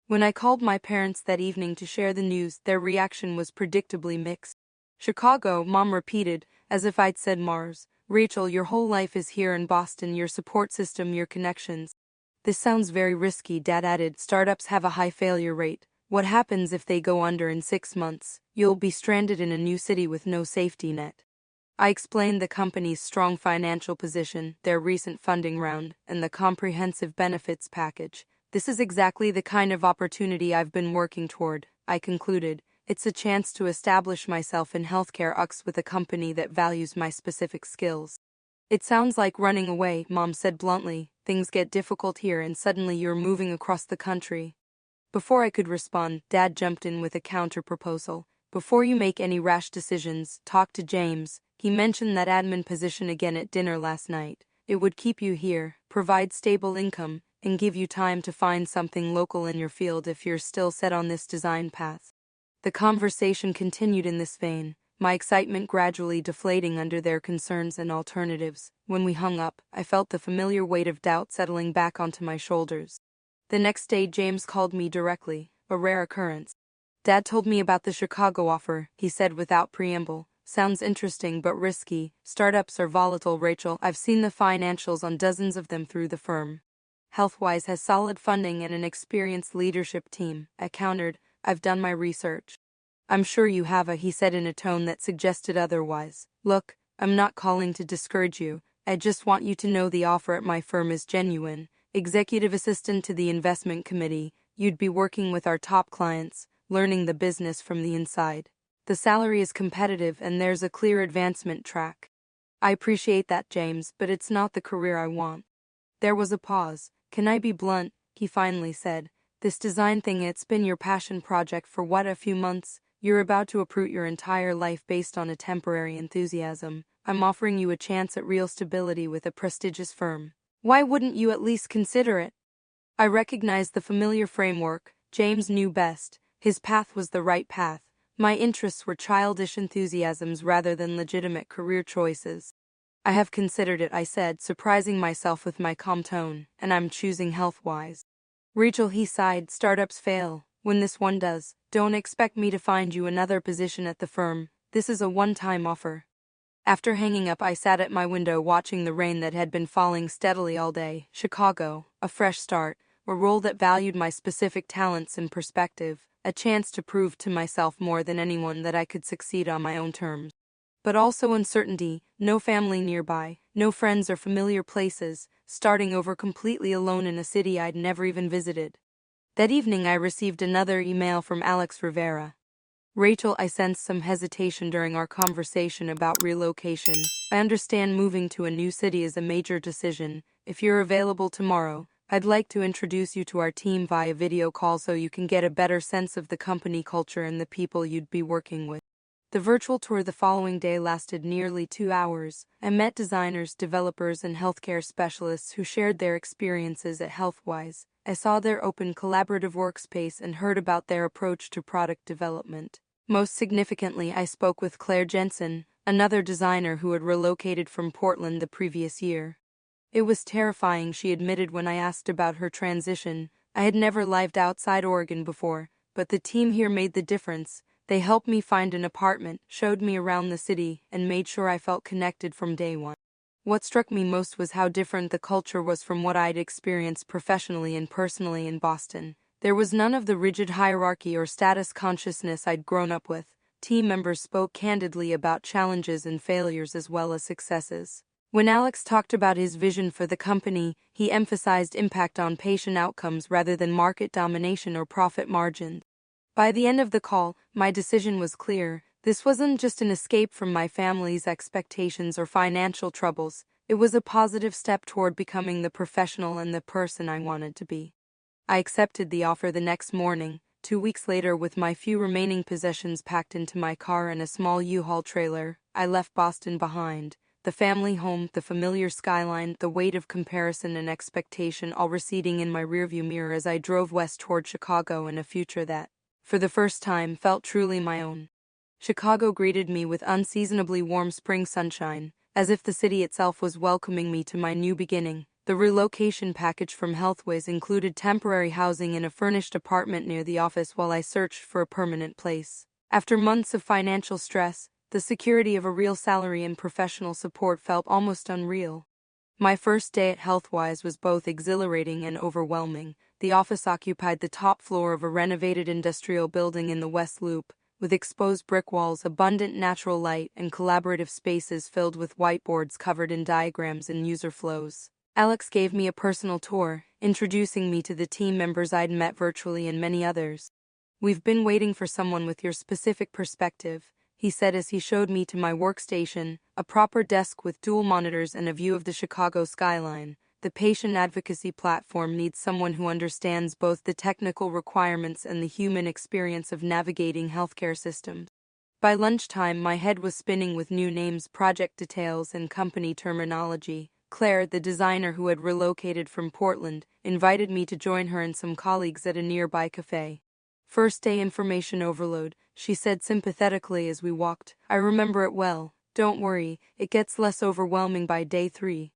When I called my parents that evening to share the news, their reaction was predictably mixed. Chicago, Mom repeated, as if I'd said Mars. Rachel, your whole life is here in Boston, your support system, your connections. This sounds very risky, Dad added. Startups have a high failure rate. What happens if they go under in 6 months? You'll be stranded in a new city with no safety net. I explained the company's strong financial position, their recent funding round, and the comprehensive benefits package. This is exactly the kind of opportunity I've been working toward, I concluded. It's a chance to establish myself in healthcare UX with a company that values my specific skills. It sounds like running away, Mom said bluntly. Things get difficult here and suddenly you're moving across the country. Before I could respond, Dad jumped in with a counter-proposal. Before you make any rash decisions, talk to James. He mentioned that admin position again at dinner last night. It would keep you here, provide stable income, and give you time to find something local in your field if you're still set on this design path. The conversation continued in this vein, my excitement gradually deflating under their concerns and alternatives. When we hung up, I felt the familiar weight of doubt settling back onto my shoulders. The next day, James called me directly, a rare occurrence. Dad told me about the Chicago offer, he said without preamble. Sounds interesting but risky. Startups are volatile, Rachel. I've seen the financials on dozens of them through the firm. Healthwise has solid funding and an experienced leadership team, I countered. I've done my research. I'm sure you have, he said in a tone that suggested otherwise. Look, I'm not calling to discourage you. I just want you to know the offer at my firm is genuine. Executive assistant to the investment committee, you'd be working with our top clients, learning the business from the inside. The salary is competitive and there's a clear advancement track. I appreciate that, James, but it's not the career I want. There was a pause. Can I be blunt? He finally said. This design thing, it's been your passion project for what, a few months? You're about to uproot your entire life based on a temporary enthusiasm. I'm offering you a chance at real stability with a prestigious firm. Why wouldn't you at least consider it? I recognized the familiar framework. James knew best. His path was the right path. My interests were childish enthusiasms rather than legitimate career choices. I have considered it, I said, surprising myself with my calm tone, and I'm choosing health-wise. Rachel, he sighed, startups fail. When this one does, don't expect me to find you another position at the firm. This is a one-time offer. After hanging up, I sat at my window watching the rain that had been falling steadily all day. Chicago, a fresh start, a role that valued my specific talents and perspective, a chance to prove to myself more than anyone that I could succeed on my own terms. But also uncertainty, no family nearby, no friends or familiar places, starting over completely alone in a city I'd never even visited. That evening I received another email from Alex Rivera. Rachel, I sensed some hesitation during our conversation about relocation. I understand moving to a new city is a major decision. If you're available tomorrow, I'd like to introduce you to our team via video call so you can get a better sense of the company culture and the people you'd be working with. The virtual tour the following day lasted nearly 2 hours. I met designers, developers, and healthcare specialists who shared their experiences at HealthWise. I saw their open, collaborative workspace and heard about their approach to product development. Most significantly, I spoke with Claire Jensen, another designer who had relocated from Portland the previous year. It was terrifying, she admitted when I asked about her transition. I had never lived outside Oregon before, but the team here made the difference. They helped me find an apartment, showed me around the city, and made sure I felt connected from day one. What struck me most was how different the culture was from what I'd experienced professionally and personally in Boston. There was none of the rigid hierarchy or status consciousness I'd grown up with. Team members spoke candidly about challenges and failures as well as successes. When Alex talked about his vision for the company, he emphasized impact on patient outcomes rather than market domination or profit margins. By the end of the call, my decision was clear. This wasn't just an escape from my family's expectations or financial troubles. It was a positive step toward becoming the professional and the person I wanted to be. I accepted the offer the next morning. 2 weeks later, with my few remaining possessions packed into my car and a small U-Haul trailer, I left Boston behind. The family home, the familiar skyline, the weight of comparison and expectation all receding in my rearview mirror as I drove west toward Chicago and a future that, for the first time, felt truly my own. Chicago greeted me with unseasonably warm spring sunshine, as if the city itself was welcoming me to my new beginning. The relocation package from HealthWise included temporary housing in a furnished apartment near the office while I searched for a permanent place. After months of financial stress, the security of a real salary and professional support felt almost unreal. My first day at HealthWise was both exhilarating and overwhelming. The office occupied the top floor of a renovated industrial building in the West Loop, with exposed brick walls, abundant natural light, and collaborative spaces filled with whiteboards covered in diagrams and user flows. Alex gave me a personal tour, introducing me to the team members I'd met virtually and many others. "We've been waiting for someone with your specific perspective," he said as he showed me to my workstation, a proper desk with dual monitors and a view of the Chicago skyline. The patient advocacy platform needs someone who understands both the technical requirements and the human experience of navigating healthcare systems. By lunchtime, my head was spinning with new names, project details, and company terminology. Claire, the designer who had relocated from Portland, invited me to join her and some colleagues at a nearby cafe. "First day information overload," she said sympathetically as we walked. "I remember it well. Don't worry, it gets less overwhelming by day 3.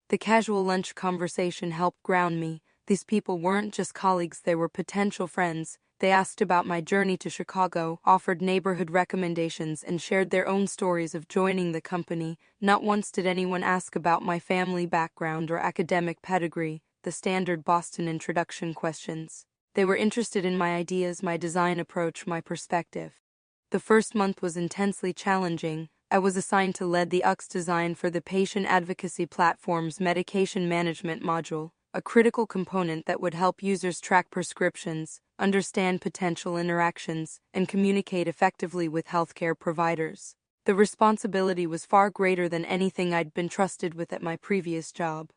The casual lunch conversation helped ground me. These people weren't just colleagues, they were potential friends. They asked about my journey to Chicago, offered neighborhood recommendations, and shared their own stories of joining the company. Not once did anyone ask about my family background or academic pedigree, the standard Boston introduction questions. They were interested in my ideas, my design approach, my perspective. The first month was intensely challenging. I was assigned to lead the UX design for the patient advocacy platform's medication management module, a critical component that would help users track prescriptions, understand potential interactions, and communicate effectively with healthcare providers. The responsibility was far greater than anything I'd been trusted with at my previous job.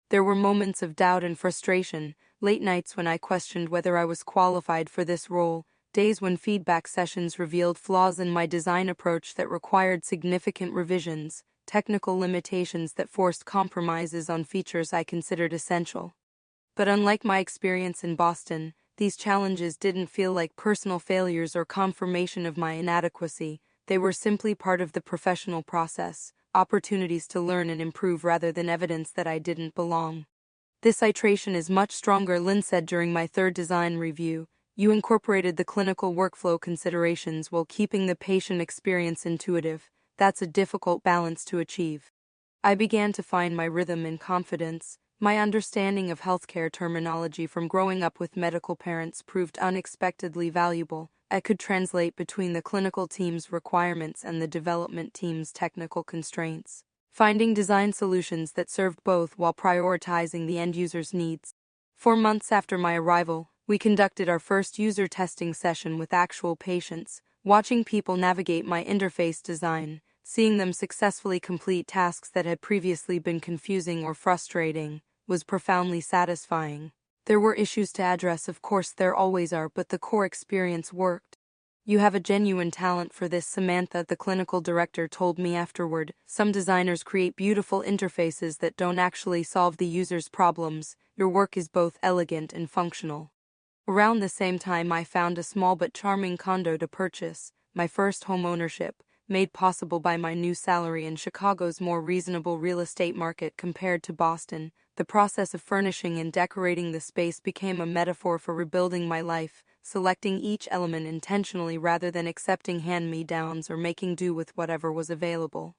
There were moments of doubt and frustration, late nights when I questioned whether I was qualified for this role, days when feedback sessions revealed flaws in my design approach that required significant revisions, technical limitations that forced compromises on features I considered essential. But unlike my experience in Boston, these challenges didn't feel like personal failures or confirmation of my inadequacy. They were simply part of the professional process, opportunities to learn and improve rather than evidence that I didn't belong. "This iteration is much stronger," Lynn said during my third design review. "You incorporated the clinical workflow considerations while keeping the patient experience intuitive. That's a difficult balance to achieve." I began to find my rhythm and confidence. My understanding of healthcare terminology from growing up with medical parents proved unexpectedly valuable. I could translate between the clinical team's requirements and the development team's technical constraints, finding design solutions that served both while prioritizing the end user's needs. 4 months after my arrival, we conducted our first user testing session with actual patients. Watching people navigate my interface design, seeing them successfully complete tasks that had previously been confusing or frustrating, was profoundly satisfying. There were issues to address, of course there always are, but the core experience worked. "You have a genuine talent for this, Samantha," the clinical director told me afterward. "Some designers create beautiful interfaces that don't actually solve the user's problems. Your work is both elegant and functional." Around the same time, I found a small but charming condo to purchase, my first home ownership, made possible by my new salary in Chicago's more reasonable real estate market compared to Boston. The process of furnishing and decorating the space became a metaphor for rebuilding my life, selecting each element intentionally rather than accepting hand-me-downs or making do with whatever was available.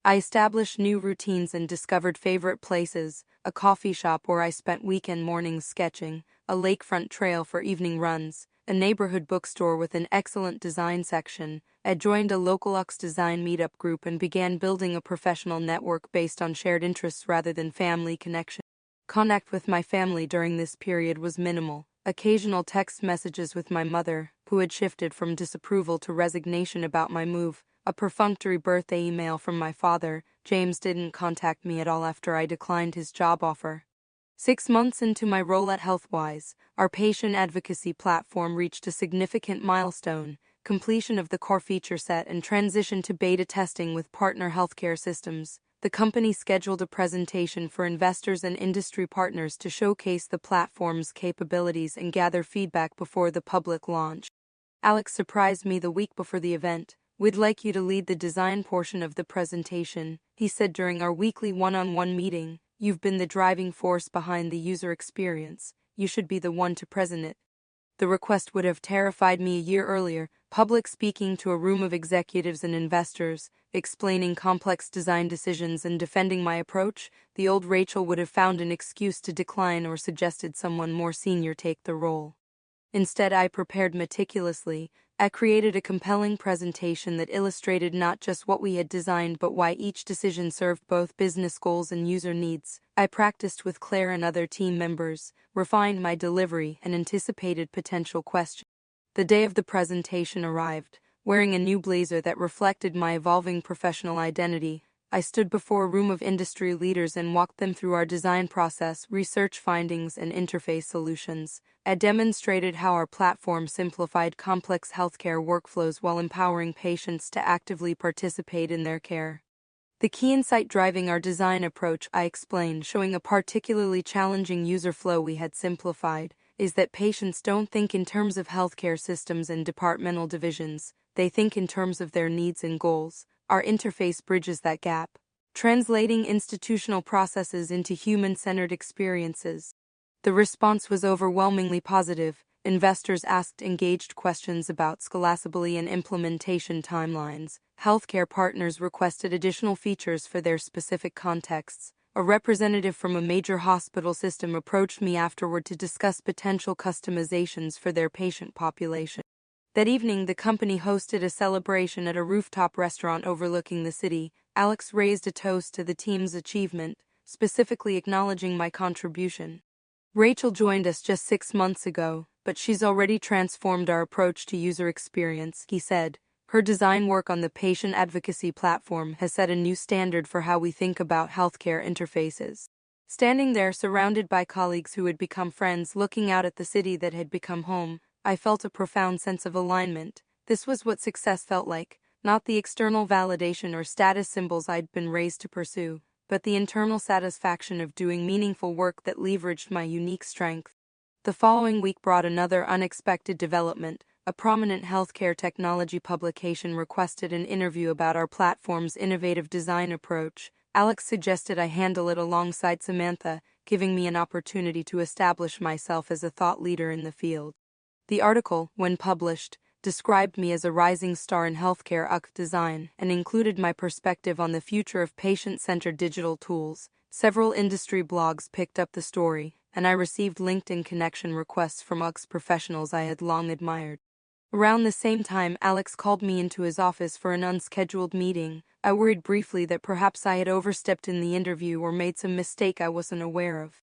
I established new routines and discovered favorite places: a coffee shop where I spent weekend mornings sketching, a lakefront trail for evening runs, a neighborhood bookstore with an excellent design section. I joined a local UX design meetup group and began building a professional network based on shared interests rather than family connection. Contact with my family during this period was minimal. Occasional text messages with my mother, who had shifted from disapproval to resignation about my move, a perfunctory birthday email from my father. James didn't contact me at all after I declined his job offer. 6 months into my role at HealthWise, our patient advocacy platform reached a significant milestone: completion of the core feature set and transition to beta testing with partner healthcare systems. The company scheduled a presentation for investors and industry partners to showcase the platform's capabilities and gather feedback before the public launch. Alex surprised me the week before the event. "We'd like you to lead the design portion of the presentation," he said during our weekly one-on-one meeting. "You've been the driving force behind the user experience. You should be the one to present it." The request would have terrified me a year earlier. Public speaking to a room of executives and investors, explaining complex design decisions and defending my approach, the old Rachel would have found an excuse to decline or suggested someone more senior take the role. Instead, I prepared meticulously. I created a compelling presentation that illustrated not just what we had designed but why each decision served both business goals and user needs. I practiced with Claire and other team members, refined my delivery, and anticipated potential questions. The day of the presentation arrived. Wearing a new blazer that reflected my evolving professional identity, I stood before a room of industry leaders and walked them through our design process, research findings, and interface solutions. I demonstrated how our platform simplified complex healthcare workflows while empowering patients to actively participate in their care. The key insight driving our design approach, I explained, showing a particularly challenging user flow we had simplified, is that patients don't think in terms of healthcare systems and departmental divisions. They think in terms of their needs and goals. Our interface bridges that gap, translating institutional processes into human-centered experiences. The response was overwhelmingly positive. Investors asked engaged questions about scalability and implementation timelines. Healthcare partners requested additional features for their specific contexts. A representative from a major hospital system approached me afterward to discuss potential customizations for their patient population. That evening, the company hosted a celebration at a rooftop restaurant overlooking the city. Alex raised a toast to the team's achievement, specifically acknowledging my contribution. "Rachel joined us just 6 months ago, but she's already transformed our approach to user experience," he said. "Her design work on the patient advocacy platform has set a new standard for how we think about healthcare interfaces." Standing there, surrounded by colleagues who had become friends, looking out at the city that had become home, I felt a profound sense of alignment. This was what success felt like, not the external validation or status symbols I'd been raised to pursue, but the internal satisfaction of doing meaningful work that leveraged my unique strength. The following week brought another unexpected development. A prominent healthcare technology publication requested an interview about our platform's innovative design approach. Alex suggested I handle it alongside Samantha, giving me an opportunity to establish myself as a thought leader in the field. The article, when published, described me as a rising star in healthcare UX design and included my perspective on the future of patient-centered digital tools. Several industry blogs picked up the story, and I received LinkedIn connection requests from UX professionals I had long admired. Around the same time, Alex called me into his office for an unscheduled meeting. I worried briefly that perhaps I had overstepped in the interview or made some mistake I wasn't aware of.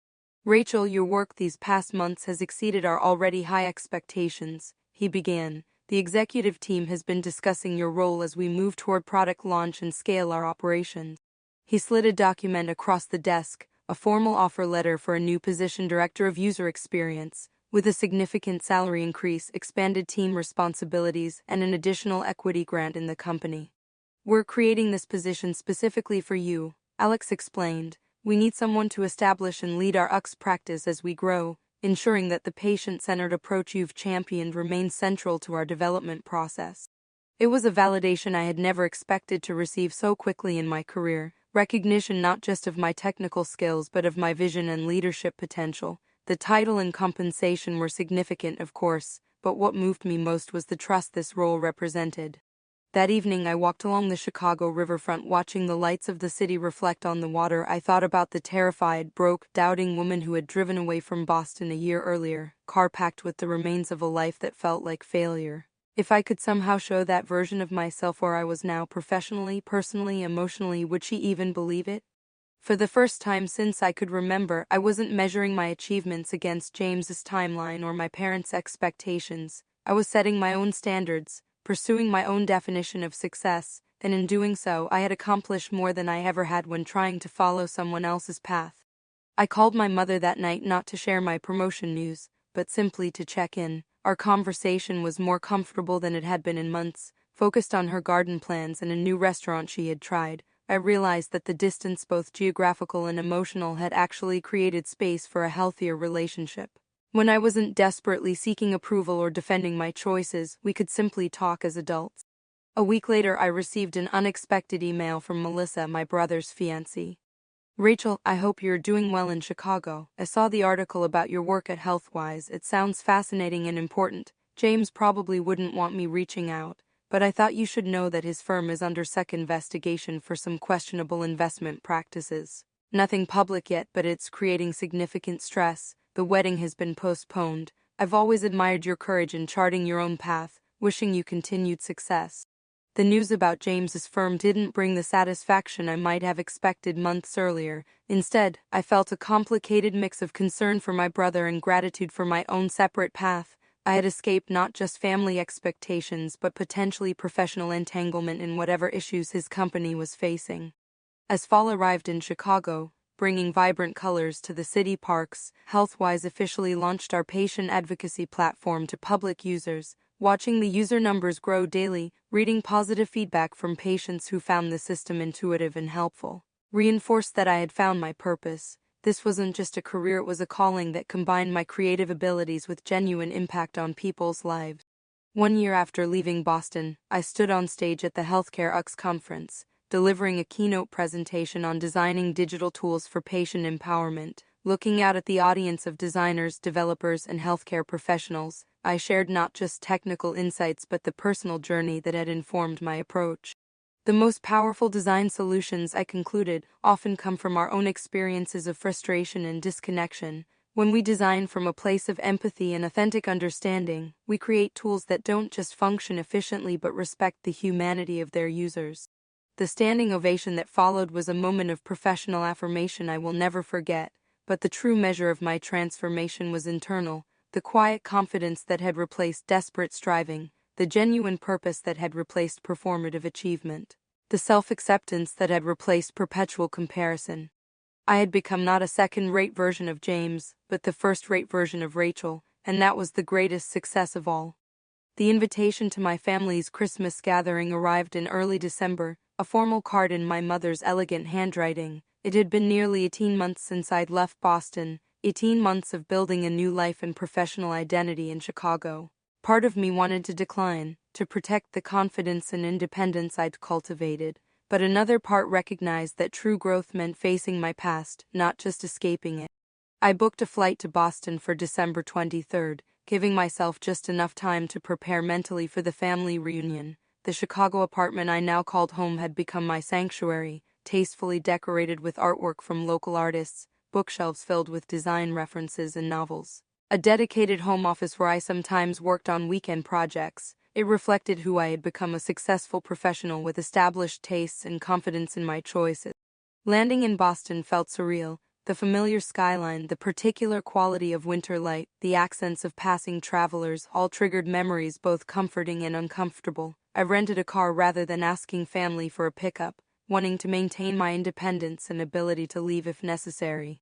"Rachel, your work these past months has exceeded our already high expectations," he began. The executive team has been discussing your role as we move toward product launch and scale our operations. He slid a document across the desk, a formal offer letter for a new position, Director of User Experience, with a significant salary increase, expanded team responsibilities, and an additional equity grant in the company. We're creating this position specifically for you, Alex explained. We need someone to establish and lead our UX practice as we grow, ensuring that the patient-centered approach you've championed remains central to our development process. It was a validation I had never expected to receive so quickly in my career, recognition not just of my technical skills but of my vision and leadership potential. The title and compensation were significant, of course, but what moved me most was the trust this role represented. That evening I walked along the Chicago riverfront watching the lights of the city reflect on the water. I thought about the terrified, broke, doubting woman who had driven away from Boston a year earlier, car packed with the remains of a life that felt like failure. If I could somehow show that version of myself where I was now professionally, personally, emotionally, would she even believe it? For the first time since I could remember, I wasn't measuring my achievements against James's timeline or my parents' expectations. I was setting my own standards, pursuing my own definition of success, and in doing so, I had accomplished more than I ever had when trying to follow someone else's path. I called my mother that night not to share my promotion news, but simply to check in. Our conversation was more comfortable than it had been in months, focused on her garden plans and a new restaurant she had tried. I realized that the distance, both geographical and emotional, had actually created space for a healthier relationship. When I wasn't desperately seeking approval or defending my choices, we could simply talk as adults. A week later, I received an unexpected email from Melissa, my brother's fiancée. Rachel, I hope you're doing well in Chicago. I saw the article about your work at HealthWise. It sounds fascinating and important. James probably wouldn't want me reaching out, but I thought you should know that his firm is under second investigation for some questionable investment practices. Nothing public yet, but it's creating significant stress. The wedding has been postponed. I've always admired your courage in charting your own path, wishing you continued success. The news about James's firm didn't bring the satisfaction I might have expected months earlier. Instead, I felt a complicated mix of concern for my brother and gratitude for my own separate path. I had escaped not just family expectations but potentially professional entanglement in whatever issues his company was facing. As fall arrived in Chicago, bringing vibrant colors to the city parks, HealthWise officially launched our patient advocacy platform to public users. Watching the user numbers grow daily, reading positive feedback from patients who found the system intuitive and helpful, reinforced that I had found my purpose. This wasn't just a career, it was a calling that combined my creative abilities with genuine impact on people's lives. 1 year after leaving Boston, I stood on stage at the Healthcare UX conference, delivering a keynote presentation on designing digital tools for patient empowerment. Looking out at the audience of designers, developers, and healthcare professionals, I shared not just technical insights but the personal journey that had informed my approach. The most powerful design solutions, I concluded, often come from our own experiences of frustration and disconnection. When we design from a place of empathy and authentic understanding, we create tools that don't just function efficiently but respect the humanity of their users. The standing ovation that followed was a moment of professional affirmation I will never forget. But the true measure of my transformation was internal, the quiet confidence that had replaced desperate striving, the genuine purpose that had replaced performative achievement, the self-acceptance that had replaced perpetual comparison. I had become not a second-rate version of James, but the first-rate version of Rachel, and that was the greatest success of all. The invitation to my family's Christmas gathering arrived in early December, a formal card in my mother's elegant handwriting. It had been nearly 18 months since I'd left Boston, 18 months of building a new life and professional identity in Chicago. Part of me wanted to decline, to protect the confidence and independence I'd cultivated, but another part recognized that true growth meant facing my past, not just escaping it. I booked a flight to Boston for December 23rd, giving myself just enough time to prepare mentally for the family reunion. The Chicago apartment I now called home had become my sanctuary, tastefully decorated with artwork from local artists, bookshelves filled with design references and novels. A dedicated home office where I sometimes worked on weekend projects. It reflected who I had become, a successful professional with established tastes and confidence in my choices. Landing in Boston felt surreal. The familiar skyline, the particular quality of winter light, the accents of passing travelers all triggered memories both comforting and uncomfortable. I rented a car rather than asking family for a pickup, wanting to maintain my independence and ability to leave if necessary.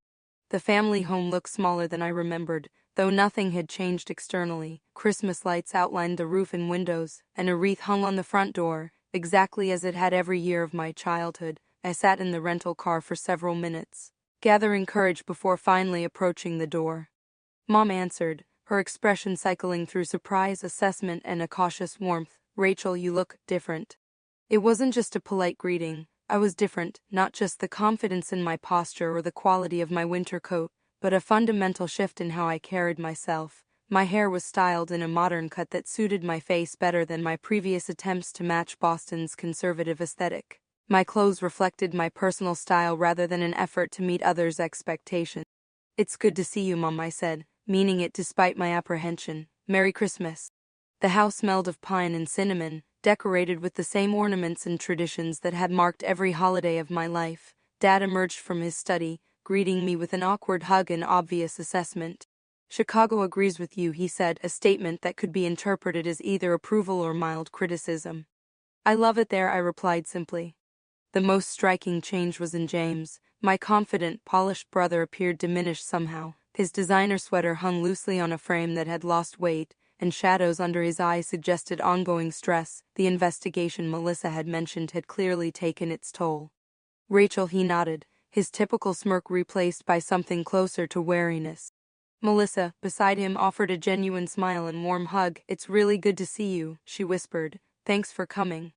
The family home looked smaller than I remembered, though nothing had changed externally. Christmas lights outlined the roof and windows, and a wreath hung on the front door, exactly as it had every year of my childhood. I sat in the rental car for several minutes, gathering courage before finally approaching the door. Mom answered, her expression cycling through surprise, assessment, and a cautious warmth. "Rachel, you look different." It wasn't just a polite greeting. I was different, not just the confidence in my posture or the quality of my winter coat, but a fundamental shift in how I carried myself. My hair was styled in a modern cut that suited my face better than my previous attempts to match Boston's conservative aesthetic. My clothes reflected my personal style rather than an effort to meet others' expectations. "It's good to see you, Mom," I said, meaning it despite my apprehension. "Merry Christmas." The house smelled of pine and cinnamon, decorated with the same ornaments and traditions that had marked every holiday of my life. Dad emerged from his study, greeting me with an awkward hug and obvious assessment. "Chicago agrees with you," he said, a statement that could be interpreted as either approval or mild criticism. "I love it there," I replied simply. The most striking change was in James. My confident, polished brother appeared diminished somehow. His designer sweater hung loosely on a frame that had lost weight, and shadows under his eyes suggested ongoing stress. The investigation Melissa had mentioned had clearly taken its toll. "Rachel," he nodded, his typical smirk replaced by something closer to wariness. Melissa, beside him, offered a genuine smile and warm hug. "It's really good to see you," she whispered. "Thanks for coming."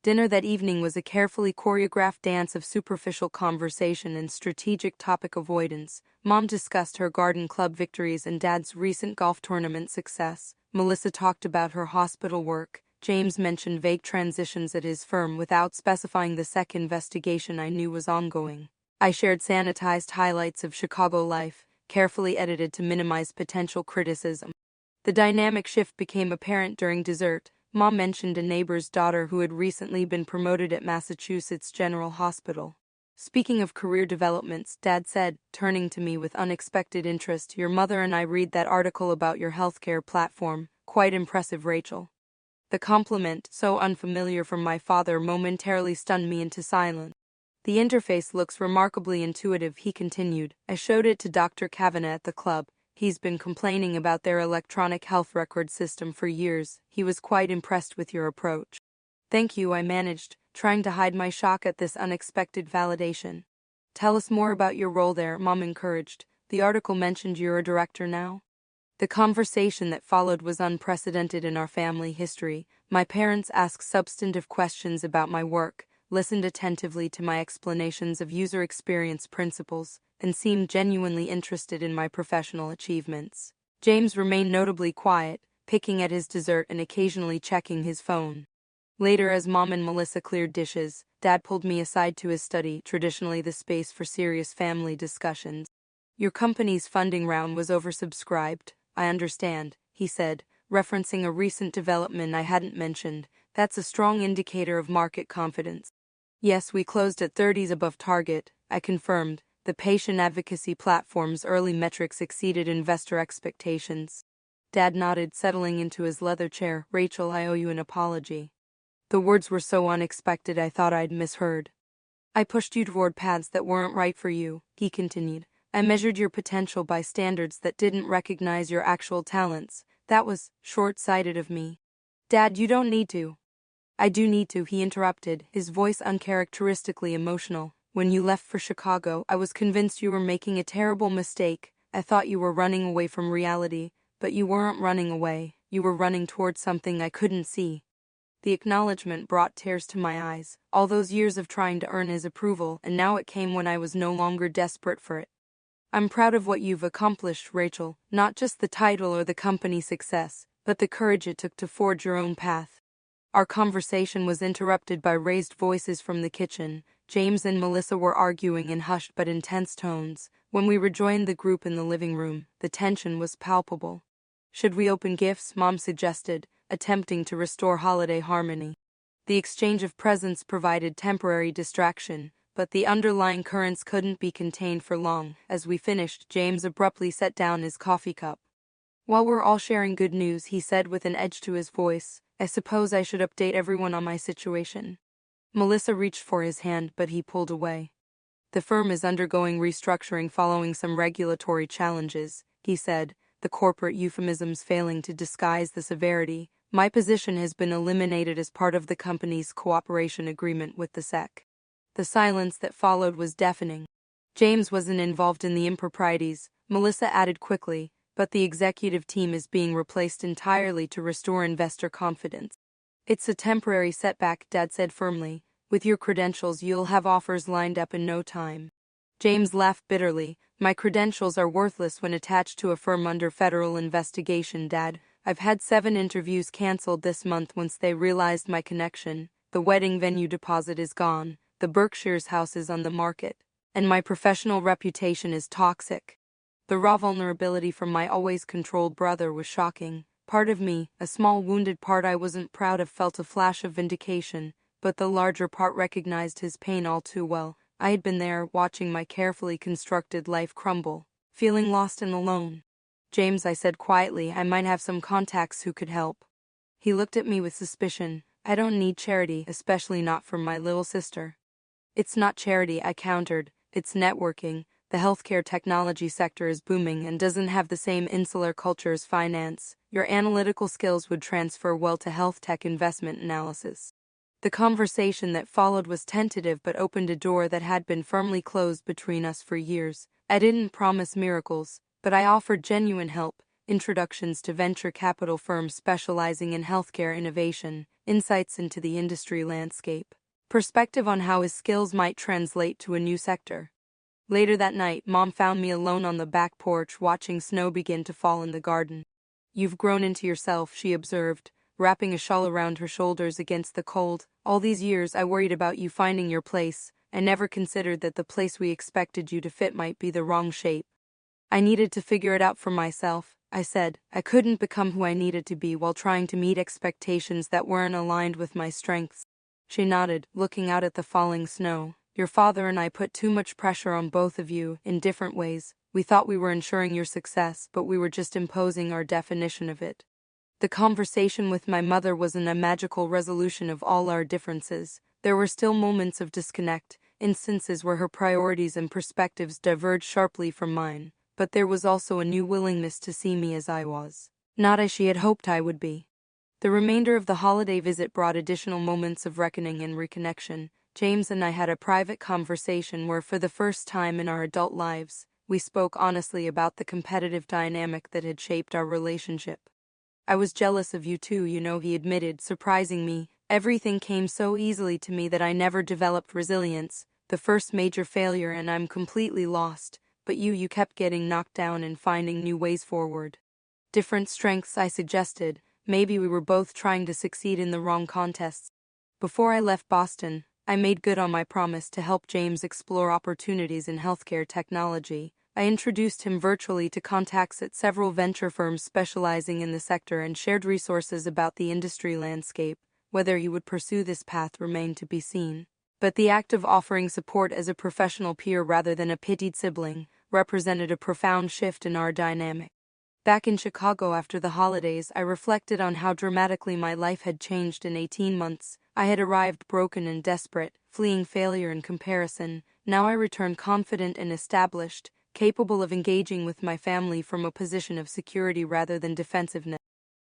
Dinner that evening was a carefully choreographed dance of superficial conversation and strategic topic avoidance. Mom discussed her garden club victories and Dad's recent golf tournament success. Melissa talked about her hospital work. James mentioned vague transitions at his firm without specifying the SEC investigation I knew was ongoing. I shared sanitized highlights of Chicago life, carefully edited to minimize potential criticism. The dynamic shift became apparent during dessert. Mom mentioned a neighbor's daughter who had recently been promoted at Massachusetts General Hospital. "Speaking of career developments," Dad said, turning to me with unexpected interest, "your mother and I read that article about your healthcare platform. Quite impressive, Rachel." The compliment, so unfamiliar from my father, momentarily stunned me into silence. "The interface looks remarkably intuitive," he continued. "I showed it to Dr. Kavanagh at the club. He's been complaining about their electronic health record system for years. He was quite impressed with your approach." "Thank you," I managed, trying to hide my shock at this unexpected validation. "Tell us more about your role there," Mom encouraged. "The article mentioned you're a director now." The conversation that followed was unprecedented in our family history. My parents asked substantive questions about my work, listened attentively to my explanations of user experience principles, and seemed genuinely interested in my professional achievements. James remained notably quiet, picking at his dessert and occasionally checking his phone. Later, as Mom and Melissa cleared dishes, Dad pulled me aside to his study, traditionally the space for serious family discussions. "Your company's funding round was oversubscribed, I understand," he said, referencing a recent development I hadn't mentioned. "That's a strong indicator of market confidence." "Yes, we closed at 30s above target," I confirmed. The patient advocacy platform's early metrics exceeded investor expectations. Dad nodded, settling into his leather chair. "Rachel, I owe you an apology." The words were so unexpected I thought I'd misheard. "I pushed you toward paths that weren't right for you," he continued. "I measured your potential by standards that didn't recognize your actual talents. That was short-sighted of me." "Dad, you don't need to." "I do need to," he interrupted, his voice uncharacteristically emotional. "When you left for Chicago, I was convinced you were making a terrible mistake. I thought you were running away from reality, but you weren't running away. You were running towards something I couldn't see." The acknowledgement brought tears to my eyes. All those years of trying to earn his approval, and now it came when I was no longer desperate for it. "I'm proud of what you've accomplished, Rachel, not just the title or the company success, but the courage it took to forge your own path." Our conversation was interrupted by raised voices from the kitchen. James and Melissa were arguing in hushed but intense tones. When we rejoined the group in the living room, the tension was palpable. "Should we open gifts?" Mom suggested, attempting to restore holiday harmony. The exchange of presents provided temporary distraction, but the underlying currents couldn't be contained for long. As we finished, James abruptly set down his coffee cup. "While we're all sharing good news," he said with an edge to his voice, "I suppose I should update everyone on my situation." Melissa reached for his hand, but he pulled away. "The firm is undergoing restructuring following some regulatory challenges," he said, the corporate euphemisms failing to disguise the severity. "My position has been eliminated as part of the company's cooperation agreement with the SEC." The silence that followed was deafening. "James wasn't involved in the improprieties," Melissa added quickly, "but the executive team is being replaced entirely to restore investor confidence." "It's a temporary setback," Dad said firmly. "With your credentials, you'll have offers lined up in no time." James laughed bitterly. "My credentials are worthless when attached to a firm under federal investigation, Dad. I've had 7 interviews canceled this month once they realized my connection. The wedding venue deposit is gone, the Berkshire's house is on the market, and my professional reputation is toxic." The raw vulnerability from my always controlled brother was shocking. Part of me, a small wounded part I wasn't proud of, felt a flash of vindication, but the larger part recognized his pain all too well. I had been there, watching my carefully constructed life crumble, feeling lost and alone. "James," I said quietly, "I might have some contacts who could help." He looked at me with suspicion. "I don't need charity, especially not from my little sister." "It's not charity," I countered. "It's networking. The healthcare technology sector is booming and doesn't have the same insular culture as finance. Your analytical skills would transfer well to health tech investment analysis." The conversation that followed was tentative but opened a door that had been firmly closed between us for years. I didn't promise miracles, but I offered genuine help: introductions to venture capital firms specializing in healthcare innovation, insights into the industry landscape, perspective on how his skills might translate to a new sector. Later that night, Mom found me alone on the back porch watching snow begin to fall in the garden. "You've grown into yourself," she observed, wrapping a shawl around her shoulders against the cold. "All these years I worried about you finding your place. I never considered that the place we expected you to fit might be the wrong shape." "I needed to figure it out for myself," I said. "I couldn't become who I needed to be while trying to meet expectations that weren't aligned with my strengths." She nodded, looking out at the falling snow. "Your father and I put too much pressure on both of you, in different ways. We thought we were ensuring your success, but we were just imposing our definition of it." The conversation with my mother wasn't a magical resolution of all our differences. There were still moments of disconnect, instances where her priorities and perspectives diverged sharply from mine, but there was also a new willingness to see me as I was, not as she had hoped I would be. The remainder of the holiday visit brought additional moments of reckoning and reconnection. James and I had a private conversation where, for the first time in our adult lives, we spoke honestly about the competitive dynamic that had shaped our relationship. "I was jealous of you too, he admitted, surprising me. "Everything came so easily to me that I never developed resilience. The first major failure and I'm completely lost. But you kept getting knocked down and finding new ways forward." "Different strengths," I suggested. "Maybe we were both trying to succeed in the wrong contests." Before I left Boston, I made good on my promise to help James explore opportunities in healthcare technology. I introduced him virtually to contacts at several venture firms specializing in the sector and shared resources about the industry landscape. Whether he would pursue this path remained to be seen. But the act of offering support as a professional peer rather than a pitied sibling represented a profound shift in our dynamic. Back in Chicago after the holidays, I reflected on how dramatically my life had changed in 18 months. I had arrived broken and desperate, fleeing failure and comparison. Now I returned confident and established, capable of engaging with my family from a position of security rather than defensiveness.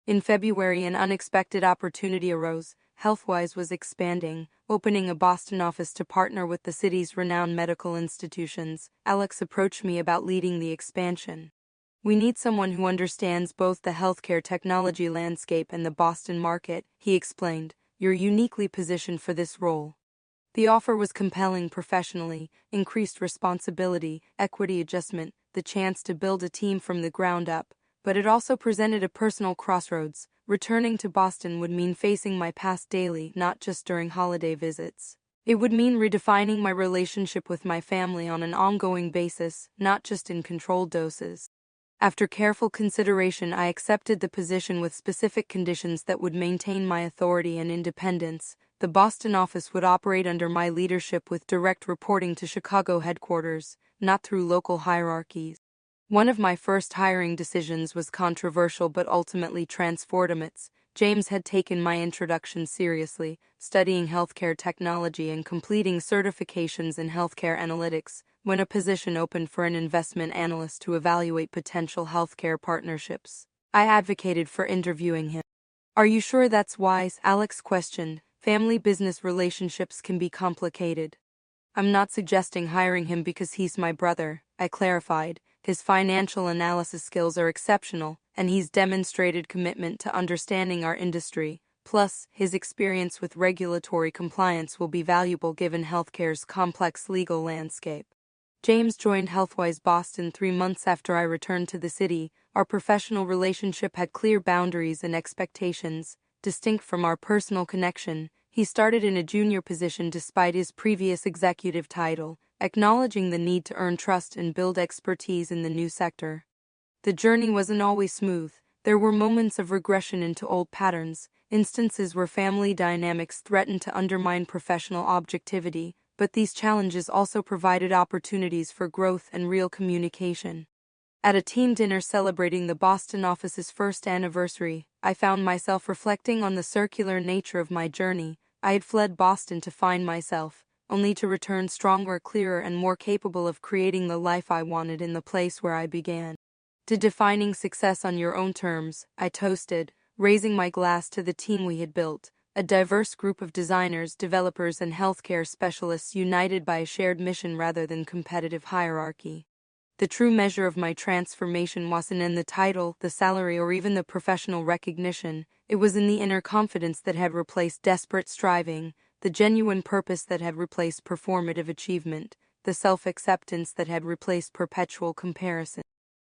In February, an unexpected opportunity arose. HealthWise was expanding, opening a Boston office to partner with the city's renowned medical institutions. Alex approached me about leading the expansion. "We need someone who understands both the healthcare technology landscape and the Boston market," he explained. "You're uniquely positioned for this role." The offer was compelling professionally: increased responsibility, equity adjustment, the chance to build a team from the ground up. But it also presented a personal crossroads. Returning to Boston would mean facing my past daily, not just during holiday visits. It would mean redefining my relationship with my family on an ongoing basis, not just in controlled doses. After careful consideration, I accepted the position with specific conditions that would maintain my authority and independence. The Boston office would operate under my leadership with direct reporting to Chicago headquarters, not through local hierarchies. One of my first hiring decisions was controversial but ultimately transformative. James had taken my introduction seriously, studying healthcare technology and completing certifications in healthcare analytics, when a position opened for an investment analyst to evaluate potential healthcare partnerships. I advocated for interviewing him. "Are you sure that's wise?" Alex questioned. "Family-business relationships can be complicated." "I'm not suggesting hiring him because he's my brother," I clarified. "His financial analysis skills are exceptional, and he's demonstrated commitment to understanding our industry. Plus, his experience with regulatory compliance will be valuable given healthcare's complex legal landscape." James joined Healthwise Boston 3 months after I returned to the city. Our professional relationship had clear boundaries and expectations, distinct from our personal connection. He started in a junior position despite his previous executive title, acknowledging the need to earn trust and build expertise in the new sector. The journey wasn't always smooth. There were moments of regression into old patterns, instances where family dynamics threatened to undermine professional objectivity, but these challenges also provided opportunities for growth and real communication. At a team dinner celebrating the Boston office's first anniversary, I found myself reflecting on the circular nature of my journey. I had fled Boston to find myself, only to return stronger, clearer, and more capable of creating the life I wanted in the place where I began. To defining success on your own terms, I toasted, raising my glass to the team we had built, a diverse group of designers, developers, and healthcare specialists united by a shared mission rather than competitive hierarchy. The true measure of my transformation wasn't in the title, the salary, or even the professional recognition. It was in the inner confidence that had replaced desperate striving, the genuine purpose that had replaced performative achievement, the self-acceptance that had replaced perpetual comparison.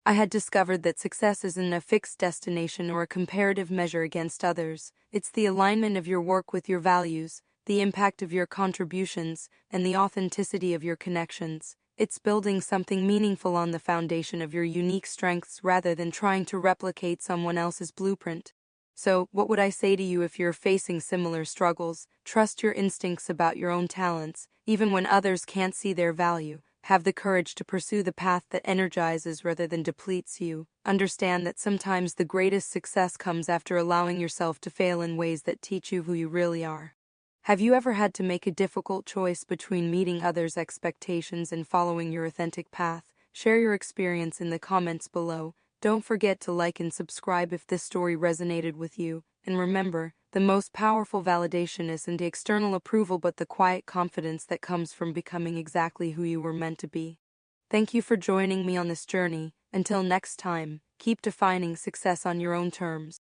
I had discovered that success isn't a fixed destination or a comparative measure against others. It's the alignment of your work with your values, the impact of your contributions, and the authenticity of your connections. It's building something meaningful on the foundation of your unique strengths rather than trying to replicate someone else's blueprint. So, what would I say to you if you're facing similar struggles? Trust your instincts about your own talents, even when others can't see their value. Have the courage to pursue the path that energizes rather than depletes you. Understand that sometimes the greatest success comes after allowing yourself to fail in ways that teach you who you really are. Have you ever had to make a difficult choice between meeting others' expectations and following your authentic path? Share your experience in the comments below. Don't forget to like and subscribe if this story resonated with you. And remember, the most powerful validation isn't the external approval but the quiet confidence that comes from becoming exactly who you were meant to be. Thank you for joining me on this journey. Until next time, keep defining success on your own terms.